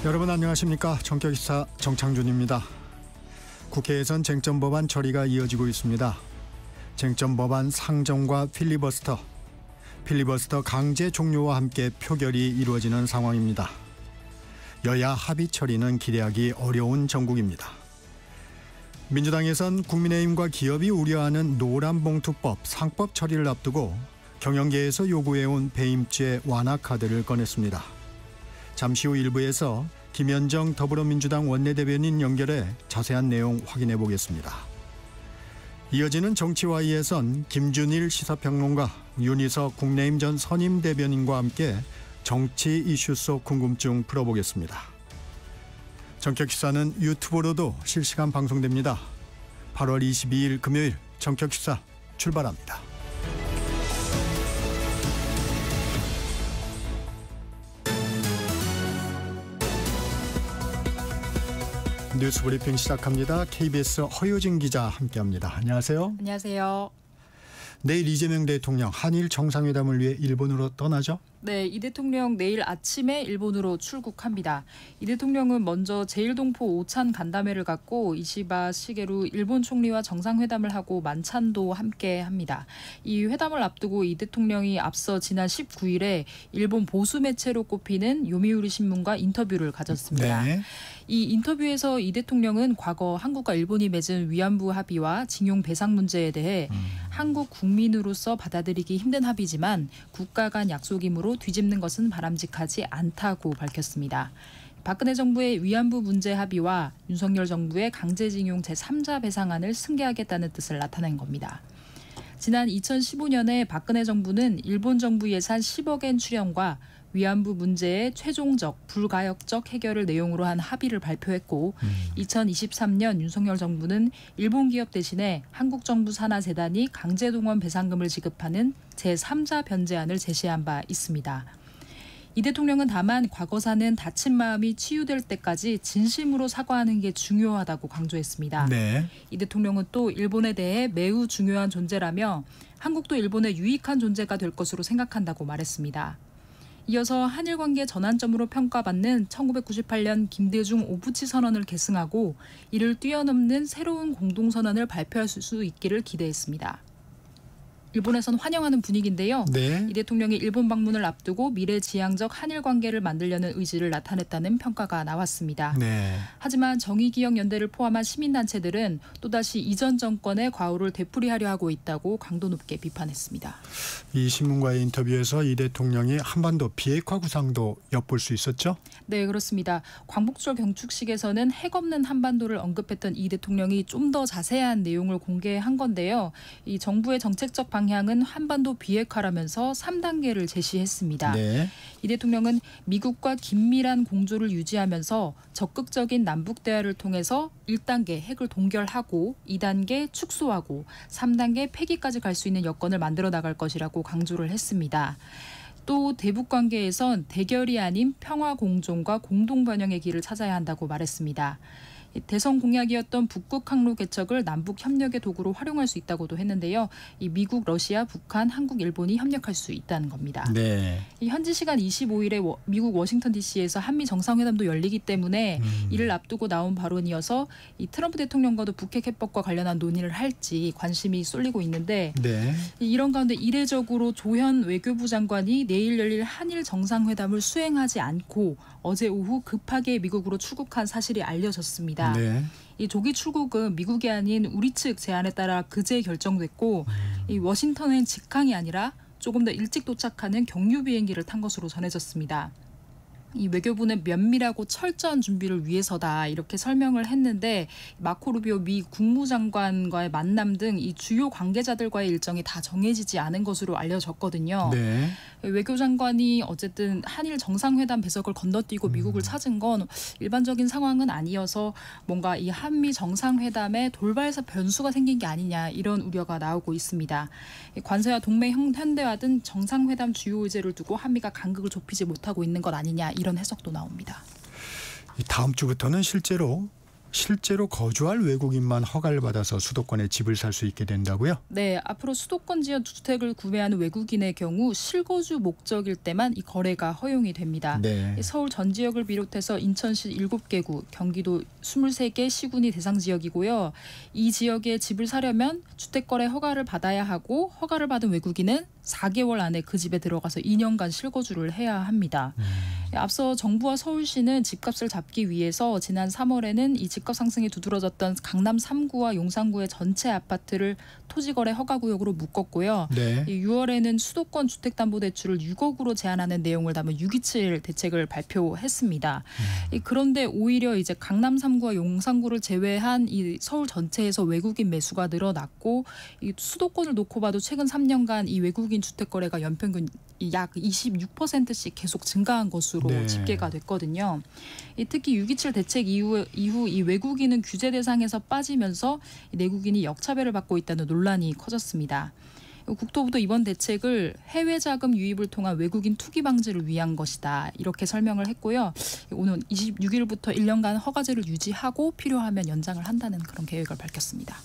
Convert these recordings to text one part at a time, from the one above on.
여러분 안녕하십니까? 정격기사 정창준입니다. 국회에선 쟁점 법안 처리가 이어지고 있습니다. 쟁점 법안 상정과 필리버스터 강제 종료와 함께 표결이 이루어지는 상황입니다. 여야 합의 처리는 기대하기 어려운 정국입니다. 민주당에선 국민의힘과 기업이 우려하는 노란봉투법 상법 처리를 앞두고 경영계에서 요구해온 배임죄 완화 카드를 꺼냈습니다. 잠시 후 일부에서 김현정 더불어민주당 원내대변인 연결해 자세한 내용 확인해 보겠습니다. 이어지는 정치와이에선 김준일 시사평론가, 윤희석 국내힘 전 선임대변인과 함께 정치 이슈 속 궁금증 풀어보겠습니다. 정격기사는 유튜브로도 실시간 방송됩니다. 8월 22일 금요일 정격기사 출발합니다. 뉴스브리핑 시작합니다. KBS 허효진 기자 함께합니다. 안녕하세요. 안녕하세요. 내일 이재명 대통령 한일 정상회담을 위해 일본으로 떠나죠? 네, 이 대통령 내일 아침에 일본으로 출국합니다. 이 대통령은 먼저 제1동포 오찬 간담회를 갖고 이시바 시게루 일본 총리와 정상회담을 하고 만찬도 함께 합니다. 이 회담을 앞두고 이 대통령이 앞서 지난 19일에 일본 보수 매체로 꼽히는 요미우리 신문과 인터뷰를 가졌습니다. 네. 이 인터뷰에서 이 대통령은 과거 한국과 일본이 맺은 위안부 합의와 징용 배상 문제에 대해 한국 국민으로서 받아들이기 힘든 합의지만 국가 간 약속이므로 뒤집는 것은 바람직하지 않다고 밝혔습니다. 박근혜 정부의 위안부 문제 합의와 윤석열 정부의 강제징용 제3자 배상안을 승계하겠다는 뜻을 나타낸 겁니다. 지난 2015년에 박근혜 정부는 일본 정부 예산 10억엔 출연과 위안부 문제의 최종적, 불가역적 해결을 내용으로 한 합의를 발표했고 2023년 윤석열 정부는 일본 기업 대신에 한국 정부 산하 재단이 강제동원 배상금을 지급하는 제3자 변제안을 제시한 바 있습니다. 이 대통령은 다만 과거사는 다친 마음이 치유될 때까지 진심으로 사과하는 게 중요하다고 강조했습니다. 네. 이 대통령은 또 일본에 대해 매우 중요한 존재라며 한국도 일본의 유익한 존재가 될 것으로 생각한다고 말했습니다. 이어서 한일 관계 전환점으로 평가받는 1998년 김대중 오부치 선언을 계승하고 이를 뛰어넘는 새로운 공동선언을 발표할 수 있기를 기대했습니다. 일본에선 환영하는 분위기인데요. 네. 이 대통령이 일본 방문을 앞두고 미래지향적 한일 관계를 만들려는 의지를 나타냈다는 평가가 나왔습니다. 네. 하지만 정의기억연대를 포함한 시민단체들은 또다시 이전 정권의 과오를 되풀이하려 하고 있다고 강도 높게 비판했습니다. 이 신문과의 인터뷰에서 이 대통령이 한반도 비핵화 구상도 엿볼 수 있었죠? 네, 그렇습니다. 광복절 경축식에서는 핵 없는 한반도를 언급했던 이 대통령이 좀 더 자세한 내용을 공개한 건데요. 이 정부의 정책적 방향은 한반도 비핵화라면서 3단계를 제시했습니다. 네. 이 대통령은 미국과 긴밀한 공조를 유지하면서 적극적인 남북 대화를 통해서 1단계 핵을 동결하고 2단계 축소하고 3단계 폐기까지 갈 수 있는 여건을 만들어 나갈 것이라고 강조를 했습니다. 또 대북 관계에선 대결이 아닌 평화 공존과 공동 번영의 길을 찾아야 한다고 말했습니다. 대선 공약이었던 북극 항로 개척을 남북 협력의 도구로 활용할 수 있다고도 했는데요. 이 미국, 러시아, 북한, 한국, 일본이 협력할 수 있다는 겁니다. 네. 이 현지 시간 25일에 미국 워싱턴 DC에서 한미 정상회담도 열리기 때문에 이를 앞두고 나온 발언이어서 이 트럼프 대통령과도 북핵 해법과 관련한 논의를 할지 관심이 쏠리고 있는데 네. 이런 가운데 이례적으로 조현 외교부 장관이 내일 열릴 한일 정상회담을 수행하지 않고 어제 오후 급하게 미국으로 출국한 사실이 알려졌습니다. 네. 이 조기 출국은 미국이 아닌 우리 측 제안에 따라 그제 결정됐고 이 워싱턴은 직항이 아니라 조금 더 일찍 도착하는 경유 비행기를 탄 것으로 전해졌습니다. 이 외교부는 면밀하고 철저한 준비를 위해서다 이렇게 설명을 했는데 마코 루비오 미 국무장관과의 만남 등 이 주요 관계자들과의 일정이 다 정해지지 않은 것으로 알려졌거든요. 네. 외교장관이 어쨌든 한일 정상회담 배석을 건너뛰고 미국을 찾은 건 일반적인 상황은 아니어서 뭔가 이 한미 정상회담에 돌발사 변수가 생긴 게 아니냐 이런 우려가 나오고 있습니다. 관세와 동맹 현대화 등 정상회담 주요 의제를 두고 한미가 간극을 좁히지 못하고 있는 것 아니냐 이런 해석도 나옵니다. 다음 주부터는 실제로 실제로 거주할 외국인만 허가를 받아서 수도권에 집을 살 수 있게 된다고요? 네, 앞으로 수도권 지역 주택을 구매하는 외국인의 경우 실거주 목적일 때만 이 거래가 허용이 됩니다. 네. 서울 전 지역을 비롯해서 인천시 7개구, 경기도 23개 시군이 대상 지역이고요. 이 지역에 집을 사려면 주택거래 허가를 받아야 하고 허가를 받은 외국인은 4개월 안에 그 집에 들어가서 2년간 실거주를 해야 합니다. 앞서 정부와 서울시는 집값을 잡기 위해서 지난 3월에는 이 집값 상승이 두드러졌던 강남 3구와 용산구의 전체 아파트를 토지거래 허가구역으로 묶었고요. 네. 6월에는 수도권 주택담보대출을 6억으로 제한하는 내용을 담은 6.27 대책을 발표했습니다. 그런데 오히려 이제 강남 3구와 용산구를 제외한 이 서울 전체에서 외국인 매수가 늘어났고 이 수도권을 놓고 봐도 최근 3년간 이 외국인 주택거래가 연평균 약 26%씩 계속 증가한 것으로 네. 집계가 됐거든요. 특히 6.27 대책 이후 이 외국인은 규제 대상에서 빠지면서 내국인이 역차별을 받고 있다는 논란이 커졌습니다. 국토부도 이번 대책을 해외 자금 유입을 통한 외국인 투기 방지를 위한 것이다. 이렇게 설명을 했고요. 오는 26일부터 1년간 허가제를 유지하고 필요하면 연장을 한다는 그런 계획을 밝혔습니다.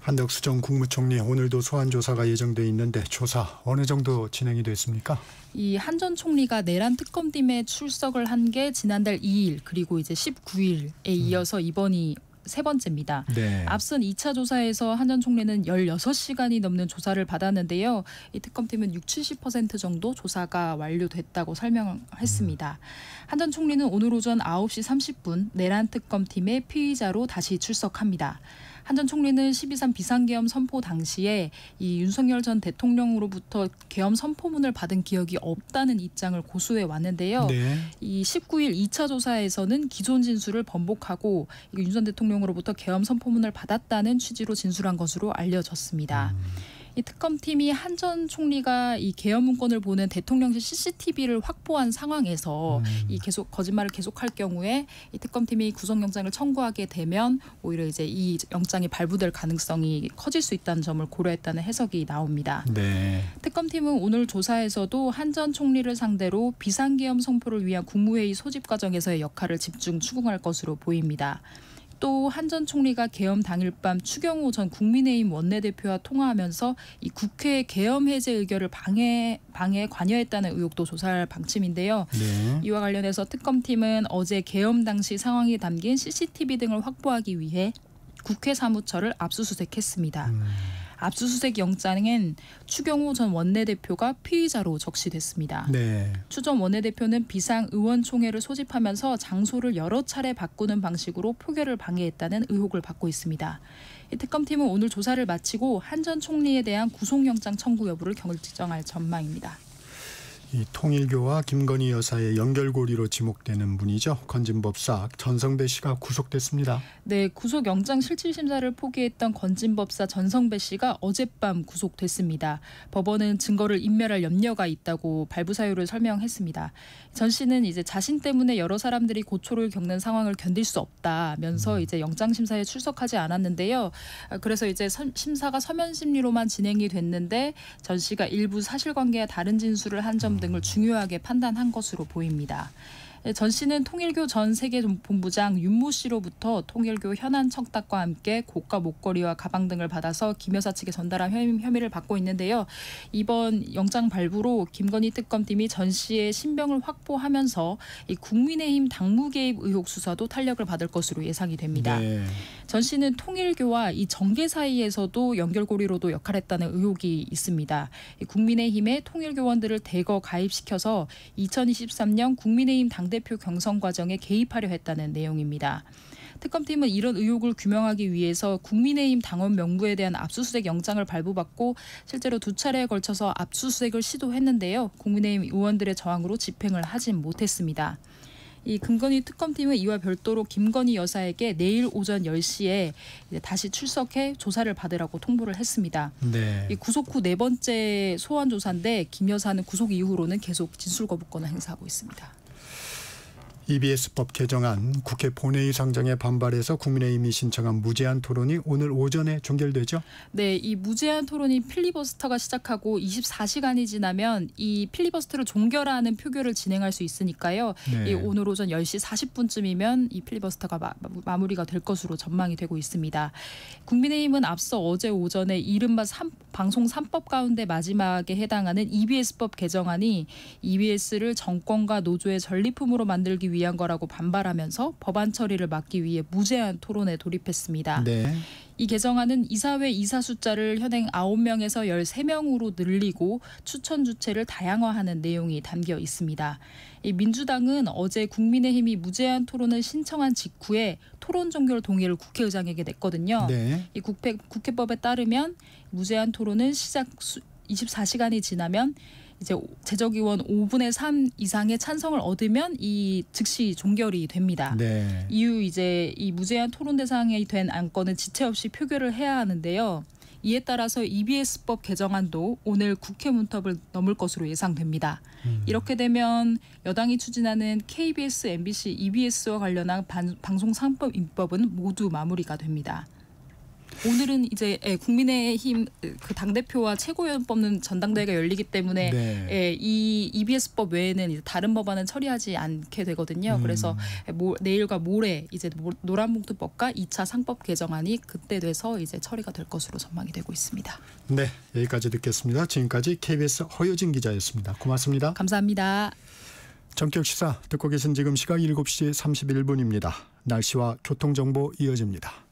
한덕수 전 국무총리 오늘도 소환 조사가 예정돼 있는데 조사 어느 정도 진행이 됐습니까? 이 한 전 총리가 내란 특검팀에 출석을 한 게 지난달 2일 그리고 이제 19일에 이어서 이번이 세 번째입니다. 네. 앞선 2차 조사에서 한 전 총리는 16시간이 넘는 조사를 받았는데요. 이 특검팀은 60-70% 정도 조사가 완료됐다고 설명했습니다. 한 전 총리는 오늘 오전 9시 30분 내란 특검팀의 피의자로 다시 출석합니다. 한 전 총리는 12.3 비상계엄 선포 당시에 이 윤석열 전 대통령으로부터 계엄 선포문을 받은 기억이 없다는 입장을 고수해 왔는데요. 네. 이 19일 2차 조사에서는 기존 진술을 번복하고 윤 전 대통령으로부터 계엄 선포문을 받았다는 취지로 진술한 것으로 알려졌습니다. 이 특검팀이 한 전 총리가 이 계엄 문건을 보는 대통령실 CCTV를 확보한 상황에서 이 계속 거짓말을 계속할 경우에 이 특검팀이 구속영장을 청구하게 되면 오히려 이제 이 영장이 발부될 가능성이 커질 수 있다는 점을 고려했다는 해석이 나옵니다. 네. 특검팀은 오늘 조사에서도 한 전 총리를 상대로 비상계엄 선포를 위한 국무회의 소집 과정에서의 역할을 집중 추궁할 것으로 보입니다. 또 한 전 총리가 계엄 당일 밤 추경호 전 국민의힘 원내대표와 통화하면서 이 국회 계엄 해제 의결을 방해에 관여했다는 의혹도 조사할 방침인데요. 네. 이와 관련해서 특검팀은 어제 계엄 당시 상황이 담긴 CCTV 등을 확보하기 위해 국회 사무처를 압수수색했습니다. 압수수색 영장엔 추경호 전 원내대표가 피의자로 적시됐습니다. 네. 추 전 원내대표는 비상의원총회를 소집하면서 장소를 여러 차례 바꾸는 방식으로 표결을 방해했다는 의혹을 받고 있습니다. 특검팀은 오늘 조사를 마치고 한 전 총리에 대한 구속영장 청구 여부를 결정할 전망입니다. 이 통일교와 김건희 여사의 연결고리로 지목되는 분이죠. 건진법사 전성배 씨가 구속됐습니다. 네, 구속영장 실질심사를 포기했던 건진법사 전성배 씨가 어젯밤 구속됐습니다. 법원은 증거를 인멸할 염려가 있다고 발부 사유를 설명했습니다. 전 씨는 이제 자신 때문에 여러 사람들이 고초를 겪는 상황을 견딜 수 없다면서 이제 영장 심사에 출석하지 않았는데요. 그래서 이제 심사가 서면 심리로만 진행이 됐는데 전 씨가 일부 사실관계와 다른 진술을 한 점 등을 중요하게 판단한 것으로 보입니다. 전 씨는 통일교 전 세계본부장 윤모 씨로부터 통일교 현안 청탁과 함께 고가 목걸이와 가방 등을 받아서 김 여사 측에 전달한 혐의를 받고 있는데요. 이번 영장 발부로 김건희 특검팀이 전 씨의 신병을 확보하면서 이 국민의힘 당무 개입 의혹 수사도 탄력을 받을 것으로 예상이 됩니다. 네. 전 씨는 통일교와 이 정계 사이에서도 연결고리로도 역할했다는 의혹이 있습니다. 국민의힘의 통일교원들을 대거 가입시켜서 2023년 국민의힘 당대표 경선 과정에 개입하려 했다는 내용입니다. 특검팀은 이런 의혹을 규명하기 위해서 국민의힘 당원 명부에 대한 압수수색 영장을 발부받고 실제로 2차례에 걸쳐서 압수수색을 시도했는데요. 국민의힘 의원들의 저항으로 집행을 하진 못했습니다. 이 김건희 특검팀은 이와 별도로 김건희 여사에게 내일 오전 10시에 이제 다시 출석해 조사를 받으라고 통보를 했습니다. 네. 이 구속 후 네 번째 소환 조사인데 김 여사는 구속 이후로는 계속 진술 거부권을 행사하고 있습니다. EBS법 개정안 국회 본회의 상정에 반발해서 국민의힘이 신청한 무제한 토론이 오늘 오전에 종결되죠? 네, 이 무제한 토론이 필리버스터가 시작하고 24시간이 지나면 이 필리버스터를 종결하는 표결을 진행할 수 있으니까요. 네. 이 오늘 오전 10시 40분쯤이면 이 필리버스터가 마무리가 될 것으로 전망이 되고 있습니다. 국민의힘은 앞서 어제 오전에 이른바 방송 3법 가운데 마지막에 해당하는 EBS법 개정안이 EBS를 정권과 노조의 전리품으로 만들기 위한 거라고 반발하면서 법안 처리를 막기 위해 무제한 토론에 돌입했습니다. 네. 이 개정안은 이사회 이사 숫자를 현행 9명에서 13명으로 늘리고 추천 주체를 다양화하는 내용이 담겨 있습니다. 이 민주당은 어제 국민의힘이 무제한 토론을 신청한 직후에 토론 종결 동의를 국회의장에게 냈거든요. 네. 이 국회법에 따르면 무제한 토론은 시작 24시간이 지나면 이제 제적의원 5분의 3 이상의 찬성을 얻으면 이 즉시 종결이 됩니다. 네. 이후 이제 이 무제한 토론 대상이 된 안건은 지체 없이 표결을 해야 하는데요. 이에 따라서 EBS법 개정안도 오늘 국회 문턱을 넘을 것으로 예상됩니다. 이렇게 되면 여당이 추진하는 KBS, MBC, EBS와 관련한 방송 3법 입법은 모두 마무리가 됩니다. 오늘은 이제 국민의힘 그 당대표와 최고위원 뽑는 전당대회가 열리기 때문에 네. 이 EBS법 외에는 이제 다른 법안은 처리하지 않게 되거든요. 그래서 내일과 모레 이제 노란봉투법과 2차 상법 개정안이 그때 돼서 이제 처리가 될 것으로 전망이 되고 있습니다. 네, 여기까지 듣겠습니다. 지금까지 KBS 허효진 기자였습니다. 고맙습니다. 감사합니다. 전격시사 듣고 계신 지금 시각 7시 31분입니다. 날씨와 교통정보 이어집니다.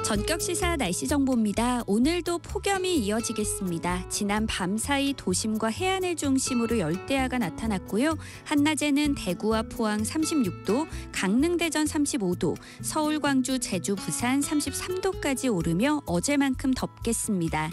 전격시사 날씨 정보입니다. 오늘도 폭염이 이어지겠습니다. 지난 밤 사이 도심과 해안을 중심으로 열대야가 나타났고요. 한낮에는 대구와 포항 36도, 강릉 대전 35도, 서울 광주 제주 부산 33도까지 오르며 어제만큼 덥겠습니다.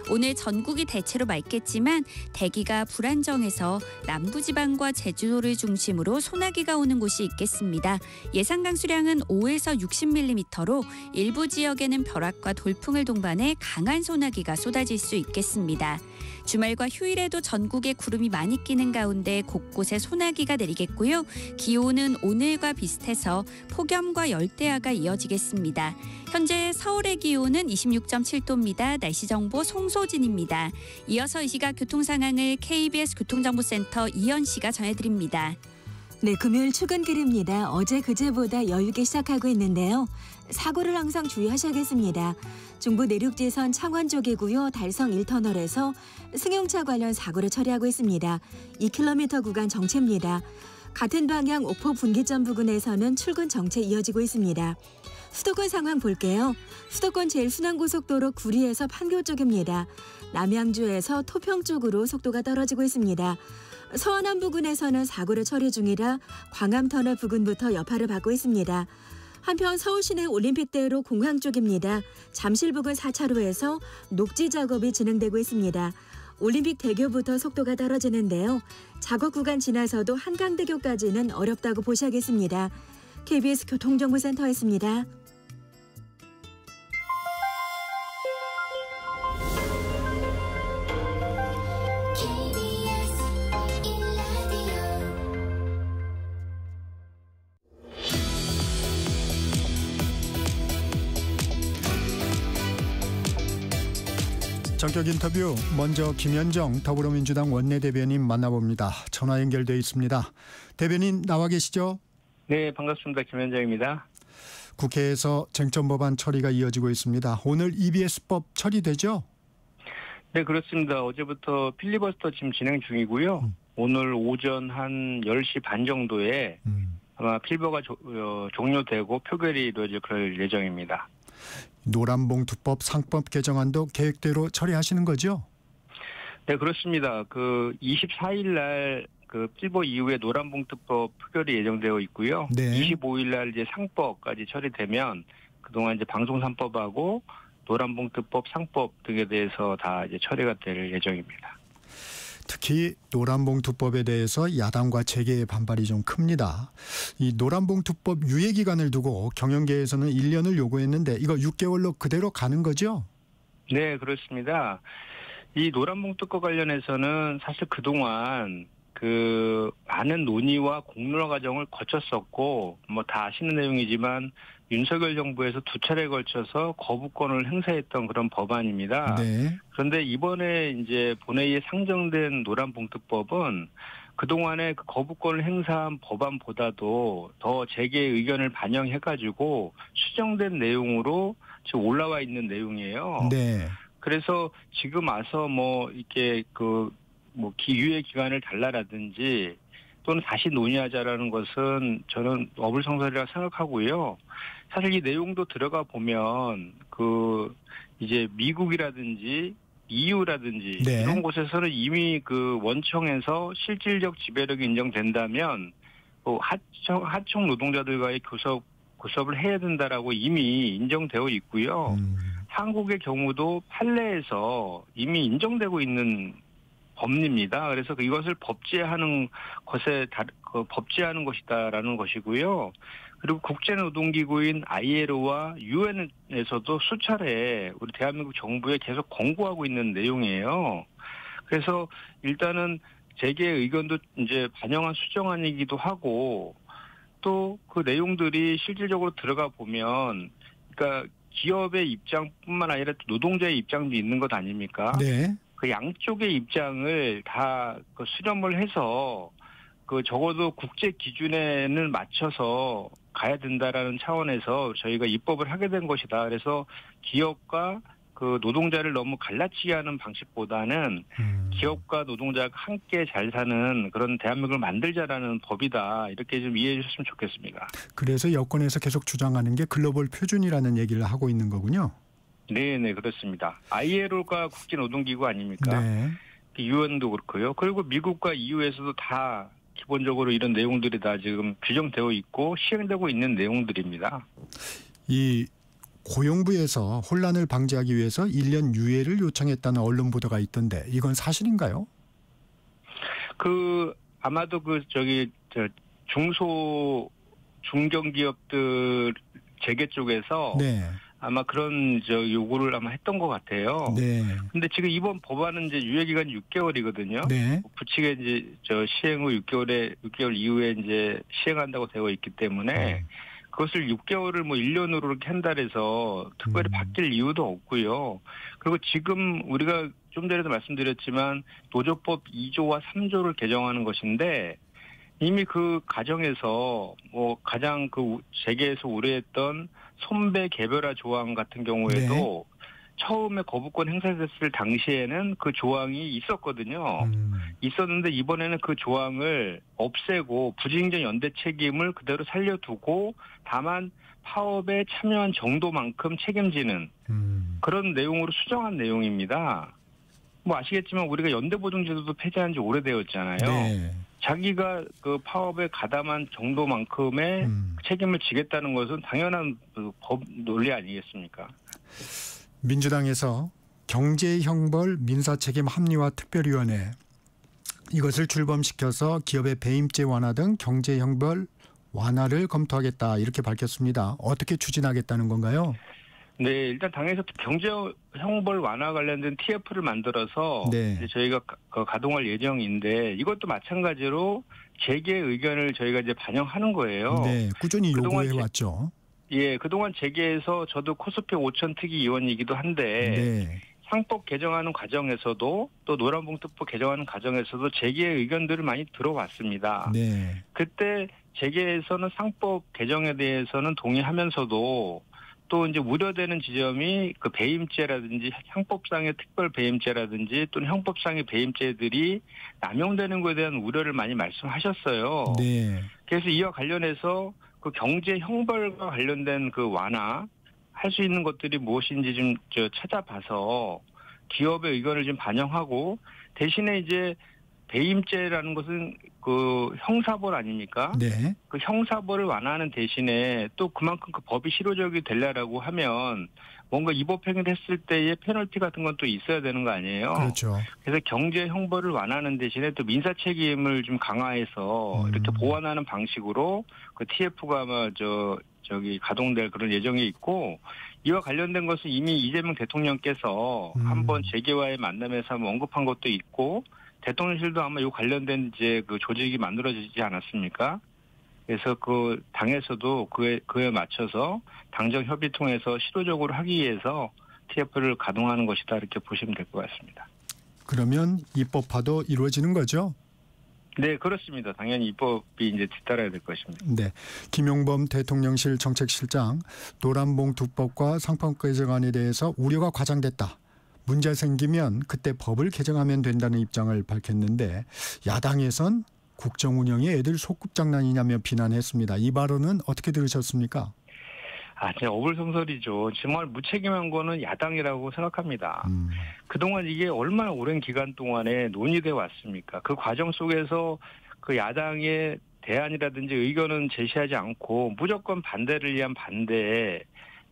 오늘 전국이 대체로 맑겠지만 대기가 불안정해서 남부지방과 제주도를 중심으로 소나기가 오는 곳이 있겠습니다. 예상 강수량은 5에서 60mm로 일부 지역에는 벼락과 돌풍을 동반해 강한 소나기가 쏟아질 수 있겠습니다. 주말과 휴일에도 전국에 구름이 많이 끼는 가운데 곳곳에 소나기가 내리겠고요. 기온은 오늘과 비슷해서 폭염과 열대야가 이어지겠습니다. 현재 서울의 기온은 26.7도입니다. 날씨 정보 송소진입니다. 이어서 이 시각 교통 상황을 KBS 교통정보센터 이현 씨가 전해드립니다. 네, 금요일 출근길입니다. 어제 그제보다 여유있게 시작하고 있는데요. 사고를 항상 주의하셔야겠습니다. 중부 내륙지선 창원 쪽이고요. 달성 1터널에서 승용차 관련 사고를 처리하고 있습니다. 2km 구간 정체입니다. 같은 방향 옥포 분기점 부근에서는 출근 정체 이어지고 있습니다. 수도권 상황 볼게요. 수도권 제일순환고속도로 구리에서 판교 쪽입니다. 남양주에서 토평 쪽으로 속도가 떨어지고 있습니다. 서안암 부근에서는 사고를 처리 중이라 광암터널 부근부터 여파를 받고 있습니다. 한편 서울시내 올림픽대로 공항 쪽입니다. 잠실 부근 4차로에서 녹지 작업이 진행되고 있습니다. 올림픽대교부터 속도가 떨어지는데요. 작업 구간 지나서도 한강대교까지는 어렵다고 보셔야겠습니다. KBS 교통정보센터였습니다. 전격 인터뷰 먼저 김현정 더불어민주당 원내대변인 만나봅니다. 전화 연결돼 있습니다. 대변인 나와 계시죠? 네, 반갑습니다. 김현정입니다. 국회에서 쟁점 법안 처리가 이어지고 있습니다. 오늘 EBS법 처리되죠? 네, 그렇습니다. 어제부터 필리버스터 지금 진행 중이고요. 오늘 오전 한 10시 반 정도에 아마 필버가 종료되고 표결이 이루어질 그럴 예정입니다. 노란봉투법 상법 개정안도 계획대로 처리하시는 거죠? 네, 그렇습니다. 그 24일 날 그 필버 이후에 노란봉투법 표결이 예정되어 있고요. 네. 25일 날 이제 상법까지 처리되면 그동안 이제 방송 3법하고 노란봉투법 상법 등에 대해서 다 이제 처리가 될 예정입니다. 특히 노란봉투법에 대해서 야당과 재계의 반발이 좀 큽니다. 이 노란봉투법 유예 기간을 두고 경영계에서는 1년을 요구했는데 이거 6개월로 그대로 가는 거죠? 네, 그렇습니다. 이 노란봉투법 관련해서는 사실 그동안 그 많은 논의와 공론화 과정을 거쳤었고 뭐 다 아시는 내용이지만 윤석열 정부에서 2차례에 걸쳐서 거부권을 행사했던 그런 법안입니다. 네. 그런데 이번에 이제 본회의에 상정된 노란봉투법은 그동안에 그 거부권을 행사한 법안보다도 더 재계의 의견을 반영해가지고 수정된 내용으로 지금 올라와 있는 내용이에요. 네. 그래서 지금 와서 뭐 이렇게 뭐 유예 기간을 달라라든지 또는 다시 논의하자라는 것은 저는 어불성설이라고 생각하고요. 사실 이 내용도 들어가 보면 이제 미국이라든지 EU라든지 네. 이런 곳에서는 이미 그 원청에서 실질적 지배력이 인정된다면 하청 노동자들과의 교섭을 해야 된다라고 이미 인정되어 있고요. 한국의 경우도 판례에서 이미 인정되고 있는 법리입니다. 그래서 이것을 법제하는 것이다라는 것이고요. 그리고 국제노동기구인 ILO와 UN에서도 수차례 우리 대한민국 정부에 계속 권고하고 있는 내용이에요. 그래서 일단은 재계의 의견도 이제 반영한 수정안이기도 하고 또 그 내용들이 실질적으로 들어가 보면 그러니까 기업의 입장뿐만 아니라 노동자의 입장도 있는 것 아닙니까? 네. 그 양쪽의 입장을 다 수렴을 해서 적어도 국제 기준에는 맞춰서 가야 된다라는 차원에서 저희가 입법을 하게 된 것이다. 그래서 기업과 그 노동자를 너무 갈라치게 하는 방식보다는 기업과 노동자가 함께 잘 사는 그런 대한민국을 만들자라는 법이다. 이렇게 좀 이해해 주셨으면 좋겠습니다. 그래서 여권에서 계속 주장하는 게 글로벌 표준이라는 얘기를 하고 있는 거군요. 네, 그렇습니다. ILO가 국제노동기구 아닙니까? 네. UN도 그렇고요. 그리고 미국과 EU에서도 다 기본적으로 이런 내용들이 다 지금 규정되어 있고 시행되고 있는 내용들입니다. 이 고용부에서 혼란을 방지하기 위해서 1년 유예를 요청했다는 언론 보도가 있던데 이건 사실인가요? 아마도 중견기업들 재계 쪽에서 네. 아마 그런 요구를 아마 했던 것 같아요. 네. 근데 지금 이번 법안은 이제 유예 기간이 6개월이거든요. 네. 부칙에 이제 시행 후 6개월 이후에 이제 시행한다고 되어 있기 때문에 그것을 6개월을 1년으로 이렇게 한다 해서 특별히 바뀔 이유도 없고요. 그리고 지금 우리가 좀 전에도 말씀드렸지만 노조법 2조와 3조를 개정하는 것인데 이미 그 과정에서 가장 재계에서 우려했던 손배 개별화 조항 같은 경우에도 처음에 거부권 행사됐을 당시에는 그 조항이 있었거든요. 있었는데 이번에는 그 조항을 없애고 부지행정 연대 책임을 그대로 살려두고 다만 파업에 참여한 정도만큼 책임지는 그런 내용으로 수정한 내용입니다. 아시겠지만 우리가 연대보증제도도 폐지한 지 오래되었잖아요. 네. 자기가 그 파업에 가담한 정도만큼의 책임을 지겠다는 것은 당연한 법 논리 아니겠습니까? 민주당에서 경제형벌 민사책임 합리화 특별위원회 이것을 출범시켜서 기업의 배임죄 완화 등 경제형벌 완화를 검토하겠다 이렇게 밝혔습니다. 어떻게 추진하겠다는 건가요? 네, 일단 당에서 경제형벌 완화 관련된 TF를 만들어서 네. 이제 저희가 가동할 예정인데 이것도 마찬가지로 재계의 의견을 저희가 이제 반영하는 거예요. 네, 꾸준히 요구해 왔죠. 예, 그동안 재계에서 저도 코스피 5천 특위위원이기도 한데 네. 상법 개정하는 과정에서도 또 노란봉투법 개정하는 과정에서도 재계의 의견들을 많이 들어왔습니다. 네. 그때 재계에서는 상법 개정에 대해서는 동의하면서도 또 이제 우려되는 지점이 그 배임죄라든지 형법상의 특별 배임죄라든지 또는 형법상의 배임죄들이 남용되는 것에 대한 우려를 많이 말씀하셨어요. 네. 그래서 이와 관련해서 그 경제 형벌과 관련된 그 완화 할 수 있는 것들이 무엇인지 좀 찾아봐서 기업의 의견을 좀 반영하고 대신에 이제 배임죄라는 것은 그 형사벌 아닙니까? 네. 그 형사벌을 완화하는 대신에 또 그만큼 그 법이 실효적이 되려라고 하면 뭔가 위법행위를 했을 때의 페널티 같은 건 또 있어야 되는 거 아니에요? 그렇죠. 그래서 경제 형벌을 완화하는 대신에 또 민사 책임을 좀 강화해서 이렇게 보완하는 방식으로 그 TF가 아마 가동될 그런 예정이 있고 이와 관련된 것은 이미 이재명 대통령께서 한번 재계와의 만남에서 한번 언급한 것도 있고 대통령실도 아마 이 관련된 이제 그 조직이 만들어지지 않았습니까? 그래서 그 당에서도 그에 맞춰서 당정 협의 통해서 시도적으로 하기 위해서 TF를 가동하는 것이다 이렇게 보시면 될 것 같습니다. 그러면 입법화도 이루어지는 거죠? 네, 그렇습니다. 당연히 입법이 이제 뒤따라야 될 것입니다. 네, 김용범 대통령실 정책실장 노란봉투법과 상법 개정안에 대해서 우려가 과장됐다. 문제 생기면 그때 법을 개정하면 된다는 입장을 밝혔는데 야당에선 국정 운영이 애들 소꿉장난이냐며 비난했습니다. 이 발언은 어떻게 들으셨습니까? 진짜 어불성설이죠. 정말 무책임한 거는 야당이라고 생각합니다. 그동안 이게 얼마나 오랜 기간 동안에 논의돼 왔습니까? 그 과정 속에서 그 야당의 대안이라든지 의견은 제시하지 않고 무조건 반대를 위한 반대에